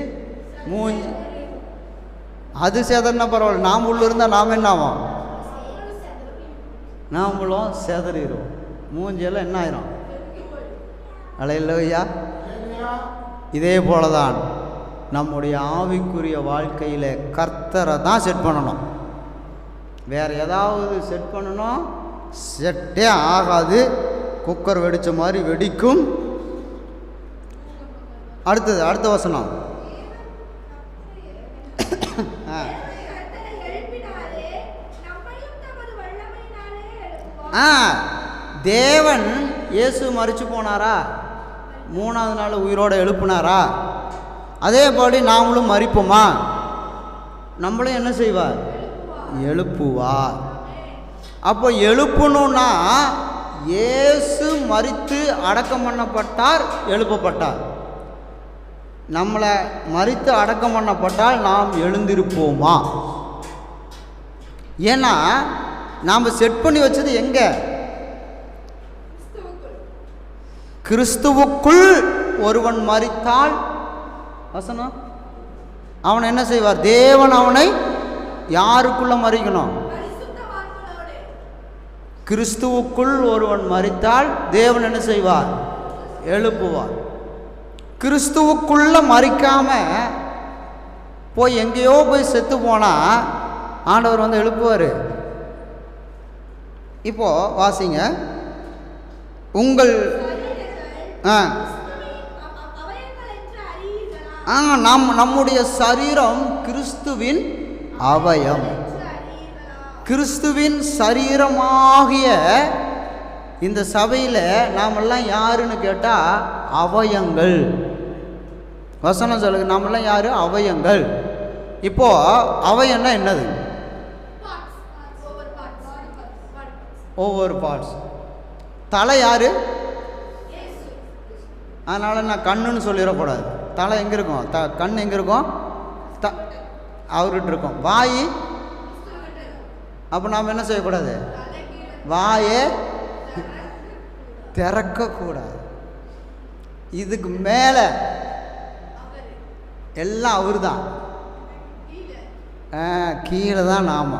மூஞ்சி அது சேதர்னா பரவாயில்ல, நாம் உள்ள இருந்தால் நாம் என்ன ஆகும்? நாமளும் சேதறிடும். மூஞ்சியெல்லாம் என்ன ஆயிரும்? அல்லேலூயா. இதே போல தான் நம்முடைய ஆவிக்குரிய வாழ்க்கையில் கர்த்தரை தான் செட் பண்ணணும். வேறு ஏதாவது செட் பண்ணணும் செட்டே ஆகாது. குக்கர் வெடித்த மாதிரி வெடிக்கும். அடுத்த வசனம். தேவன் இயேசு மரிச்சு போனாரா? 3ஆவது நாள் உயிரோடு எழுப்புனாரா? அதே போல நாமளும் மரிப்போமா? நம்மளும் என்ன செய்வார்? எழுப்புவார். அப்போ எழுப்பணும்னா இயேசு மரித்து அடக்கம் பண்ணப்பட்டார், எழுப்பப்பட்டார். நம்மளை மரித்து அடக்கம் பண்ணப்பட்டால் நாம் எழுந்திருப்போமா? ஏன்னா நாம் செட் பண்ணி வச்சது எங்கே? கிறிஸ்துவுக்குள் ஒருவன் மரித்தால் வசனம் அவன் என்ன செய்வார்? தேவன் அவனை யாருக்குள்ள மறிக்கணும்? கிறிஸ்துவுக்குள் ஒருவன் மரித்தால் தேவன் என்ன செய்வார்? எழுப்புவார். கிறிஸ்துவுக்குள்ள மறிக்காம போய் எங்கேயோ போய் செத்து போனா ஆண்டவர் வந்து எழுப்புவார். இப்போ வாசிங்க. உங்கள் நம்முடைய சரீரம் கிறிஸ்துவின் அவயம். கிறிஸ்துவின் சரீரமாகிய இந்த சபையில் நாமெல்லாம் யாருன்னு கேட்டால் அவயங்கள். வசனம் சொல்லுங்க, நாமெல்லாம் யார்? அவயங்கள். இப்போது அவயம்னா என்னது? ஒவ்வொரு பார்ட்ஸ். தலை யார்? அதனால் நான் கண்ணுன்னு சொல்லிடக்கூடாது. தலை எங்கே இருக்கும்? கண் எங்கே இருக்கும்? அவர்கிட்ட இருக்கும். வாய் அப்போ நாம் என்ன செய்யக்கூடாது? வாயை திறக்கக்கூடாது. இதுக்கு மேலே எல்லாம் அவர் தான். கீழே தான் நாம.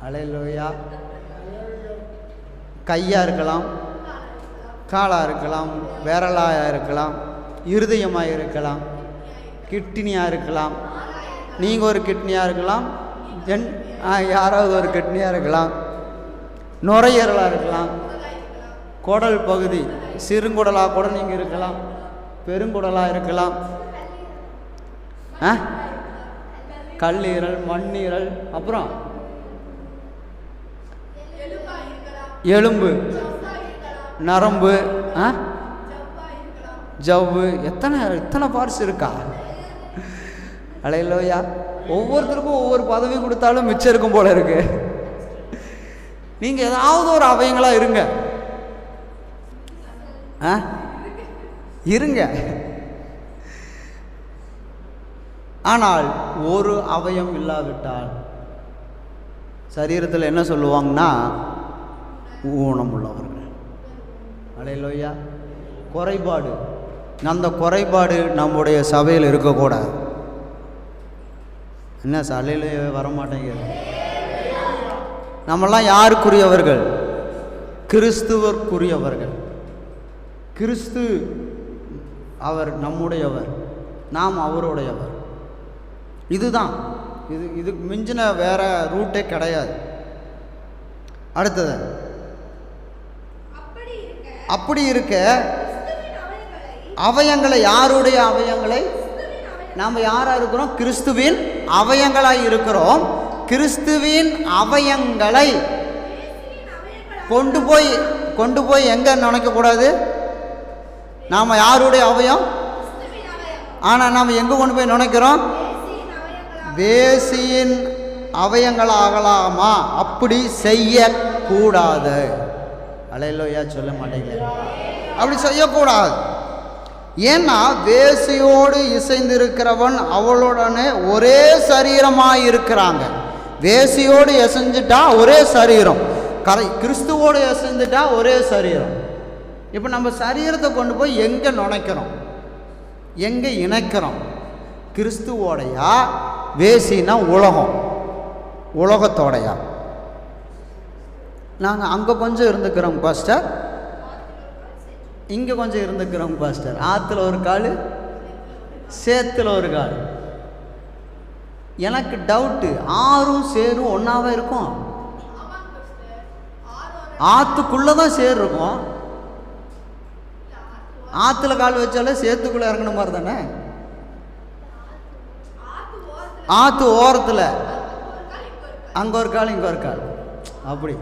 அல்லேலூயா. கையாக இருக்கலாம், காலாக இருக்கலாம், விரலாக இருக்கலாம், இருதயமாக இருக்கலாம், கிட்னியாக இருக்கலாம். நீங்கள் ஒரு கிட்னியாக இருக்கலாம், யாராவது ஒரு கிட்னியாக இருக்கலாம், நுரையீரலாக இருக்கலாம், குடல் பகுதி சிறுங்குடலாக கூட நீங்கள் இருக்கலாம், பெருங்குடலாக இருக்கலாம், கல்லீரல், மண்ணீரல், அப்புறம் எலும்பு, நரம்பு, ஜவ்வு, எத்தனை பார்ட்ஸ் இருக்கா? அல்லேலூயா. ஒவ்வொருத்தருக்கும் ஒவ்வொரு பதவி கொடுத்தாலும் மிச்சம் இருக்கும் போல இருக்கு. நீங்கள் ஏதாவது ஒரு அவயங்களாக இருங்க. இருங்க. ஆனால் ஒரு அவயம் இல்லாவிட்டால் சரீரத்தில் என்ன சொல்லுவாங்கன்னா ஊனமுள்ளவர்கள். அல்லேலூயா. குறைபாடு, அந்த குறைபாடு நம்முடைய சபையில் இருக்கக்கூடாது. என்ன சலையிலே வரமாட்டேங்குது. நம்மெல்லாம் யாருக்குரியவர்கள்? கிறிஸ்துவர்க்குரியவர்கள். கிறிஸ்து அவர் நம்முடையவர், நாம் அவருடையவர். இதுதான், இதுக்கு மிஞ்சின வேற ரூட்டே கிடையாது. அடுத்தது, அப்படி இருக்க அவயங்களை, யாருடைய அவயங்களை? நாம் யாரா இருக்கிறோம்? கிறிஸ்துவின் அவயங்களாய் இருக்கிறோம். கிறிஸ்துவின் அவயங்களை கொண்டு போய் எங்க நினைக்கக்கூடாது? நாம் யாருடைய அவயம்? ஆனால் நாம் எங்கே கொண்டு போய் நினைக்கிறோம்? வேசியின் அவயங்களாகலாமா? அப்படி செய்யக்கூடாது. அல்லேலூயா சொல்ல மாட்டேங்க. அப்படி செய்யக்கூடாது. ஏன்னா வேசியோடு இசைந்திருக்கிறவன் அவளுடனே ஒரே சரீரமாக இருக்கிறாங்க. வேசியோடு இசைஞ்சிட்டா ஒரே சரீரம், கிறிஸ்துவோடு இசைந்துட்டா ஒரே சரீரம். இப்போ நம்ம சரீரத்தை கொண்டு போய் எங்கே நுழைக்கிறோம், எங்கே இணைக்கிறோம்? கிறிஸ்துவோடையா? வேசினா உலகம், உலகத்தோடையா? நாங்கள் அங்கே கொஞ்சம் இருந்துக்கிறோம் பாஸ்டர், இங்கே கொஞ்சம் இருந்துக்கிறோம் பாஸ்டர். ஆற்றுல ஒரு கால், சேத்துல ஒரு கால். எனக்கு டவுட்டு, ஆறும் சேரும் ஒன்றாவே இருக்கும்? ஆற்றுக்குள்ளே தான் சேர் இருக்கும். ஆற்றுல கால் வச்சாலே சேத்துக்குள்ளே இறங்கின மாதிரி தானே. ஆற்று ஓரத்தில் அங்கே ஒரு கால், இங்கே ஒரு கால், அப்படி.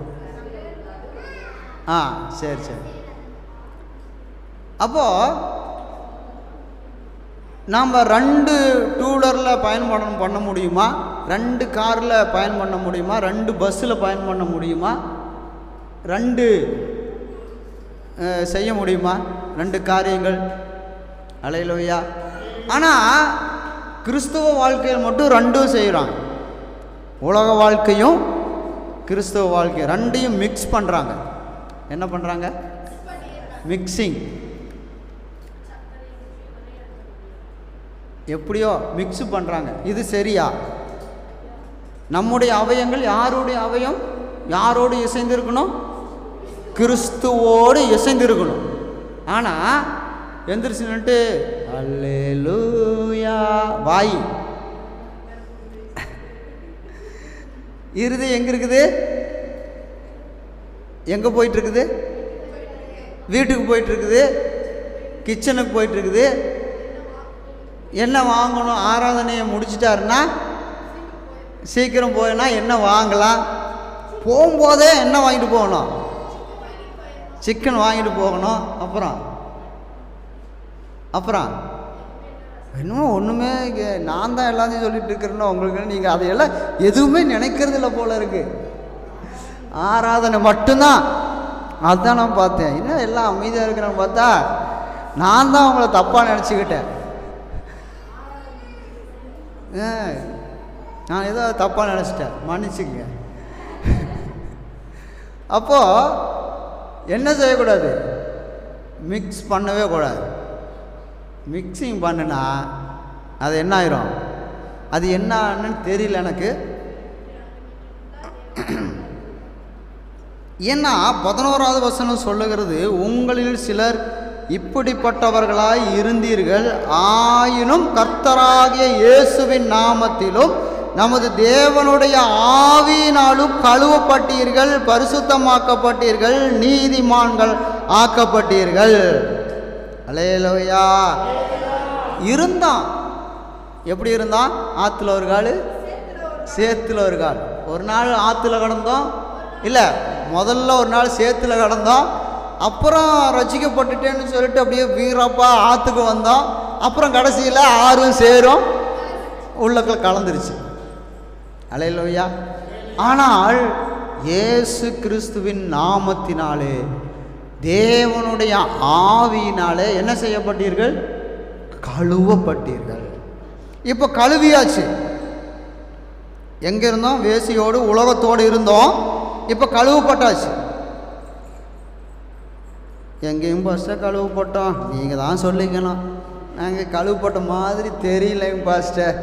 சரி சரி. அப்போது நாம் 2 டூவீலரில் பயணம் பண்ண முடியுமா? 2 காரில் பயணம் பண்ண முடியுமா? 2 பஸ்ஸில் பயணம் பண்ண முடியுமா? 2 செய்ய முடியுமா? 2 காரியங்கள். அல்லேலூயா. ஆனால் கிறிஸ்துவ வாழ்க்கையில் மட்டும் 2 செய்கிறாங்க. உலக வாழ்க்கையும் கிறிஸ்துவ வாழ்க்கையும் 2யும் மிக்ஸ் பண்ணுறாங்க. என்ன பண்ணுறாங்க? மிக்சிங். எப்படியோ மிக்ஸ் பண்ணுறாங்க. இது சரியா? நம்முடைய அவயங்கள் யாருடைய அவயம்? யாரோடு இசைந்திருக்கணும்? கிறிஸ்துவோடு இசைந்திருக்கணும். ஆனால் எந்திரிச்சுன்னுட்டு அல்லேலூயா வாய், இருது எங்கே இருக்குது? எங்கே போயிட்டுருக்குது? வீட்டுக்கு போயிட்டுருக்குது, கிச்சனுக்கு போயிட்டுருக்குது. என்ன வாங்கணும்? ஆராதனையை முடிச்சிட்டாருன்னா சீக்கிரம் போயினா என்ன வாங்கலாம்? போகும்போதே என்ன வாங்கிட்டு போகணும்? சிக்கன் வாங்கிட்டு போகணும். அப்புறம் இன்னும் ஒன்றுமே நான் தான் எல்லாத்தையும் சொல்லிட்டு இருக்கிறேன்னா உங்களுக்கு நீங்கள் அதையெல்லாம் எதுவுமே நினைக்கிறது இல்லை போல இருக்கு. ஆராதனை மட்டும்தான். அதுதான் நான் பார்த்தேன். இன்னும் எல்லாம் அமைதியாக இருக்கிறேன்னு பார்த்தா நான் தான் அவங்கள தப்பாக நினச்சிக்கிட்டேன். நான் ஏதோ தப்பாக நினச்சிட்டேன், மன்னிச்சுங்க. அப்போது என்ன செய்யக்கூடாது? மிக்ஸ் பண்ணவே கூடாது. மிக்சிங் பண்ணுனா அது என்ன ஆயிரும்? அது என்னன்னு தெரியல எனக்கு. ஏன்னா 11வது வசனம் சொல்லுகிறது, உங்களில் சிலர் இப்படிப்பட்டவர்களாய் இருந்தீர்கள், ஆயினும் கர்த்தராகிய இயேசுவின் நாமத்திலும் நமது தேவனுடைய ஆவியினாலும் கழுவப்பட்டீர்கள், பரிசுத்தமாக்கப்பட்டீர்கள், நீதிமான்கள் ஆக்கப்பட்டீர்கள். அல்லேலூயா. இருந்தான். எப்படி இருந்தான்? ஆற்றுல ஒரு கால், சேத்துல ஒரு கால். ஒரு நாள் ஆற்றுல கடந்தோம், இல்லை முதல்ல ஒரு நாள் சேத்துல கடந்தோம், அப்புறம் ரசிக்கப்பட்டுட்டேன்னு சொல்லிட்டு அப்படியே வீரப்பா ஆற்றுக்கு வந்தோம், அப்புறம் கடைசியில் ஆறும் சேரும் உள்ளக்குள்ள கலந்துருச்சு. அல்லேலூயா. ஆனால் இயேசு கிறிஸ்துவின் நாமத்தினாலே தேவனுடைய ஆவியினாலே என்ன செய்யப்பட்டீர்கள்? கழுவப்பட்டீர்கள். இப்போ கழுவியாச்சு. எங்கே இருந்தோம்? வேசியோடு உலகத்தோடு இருந்தோம். இப்போ கழுவப்பட்டாச்சு. எங்கேயும் பாஸ்டர் கழுவு போட்டோம், நீங்கள் தான் சொல்லிக்கணும், நாங்கள் கழுவு போட்ட மாதிரி தெரியலைங்க பாஸ்டர்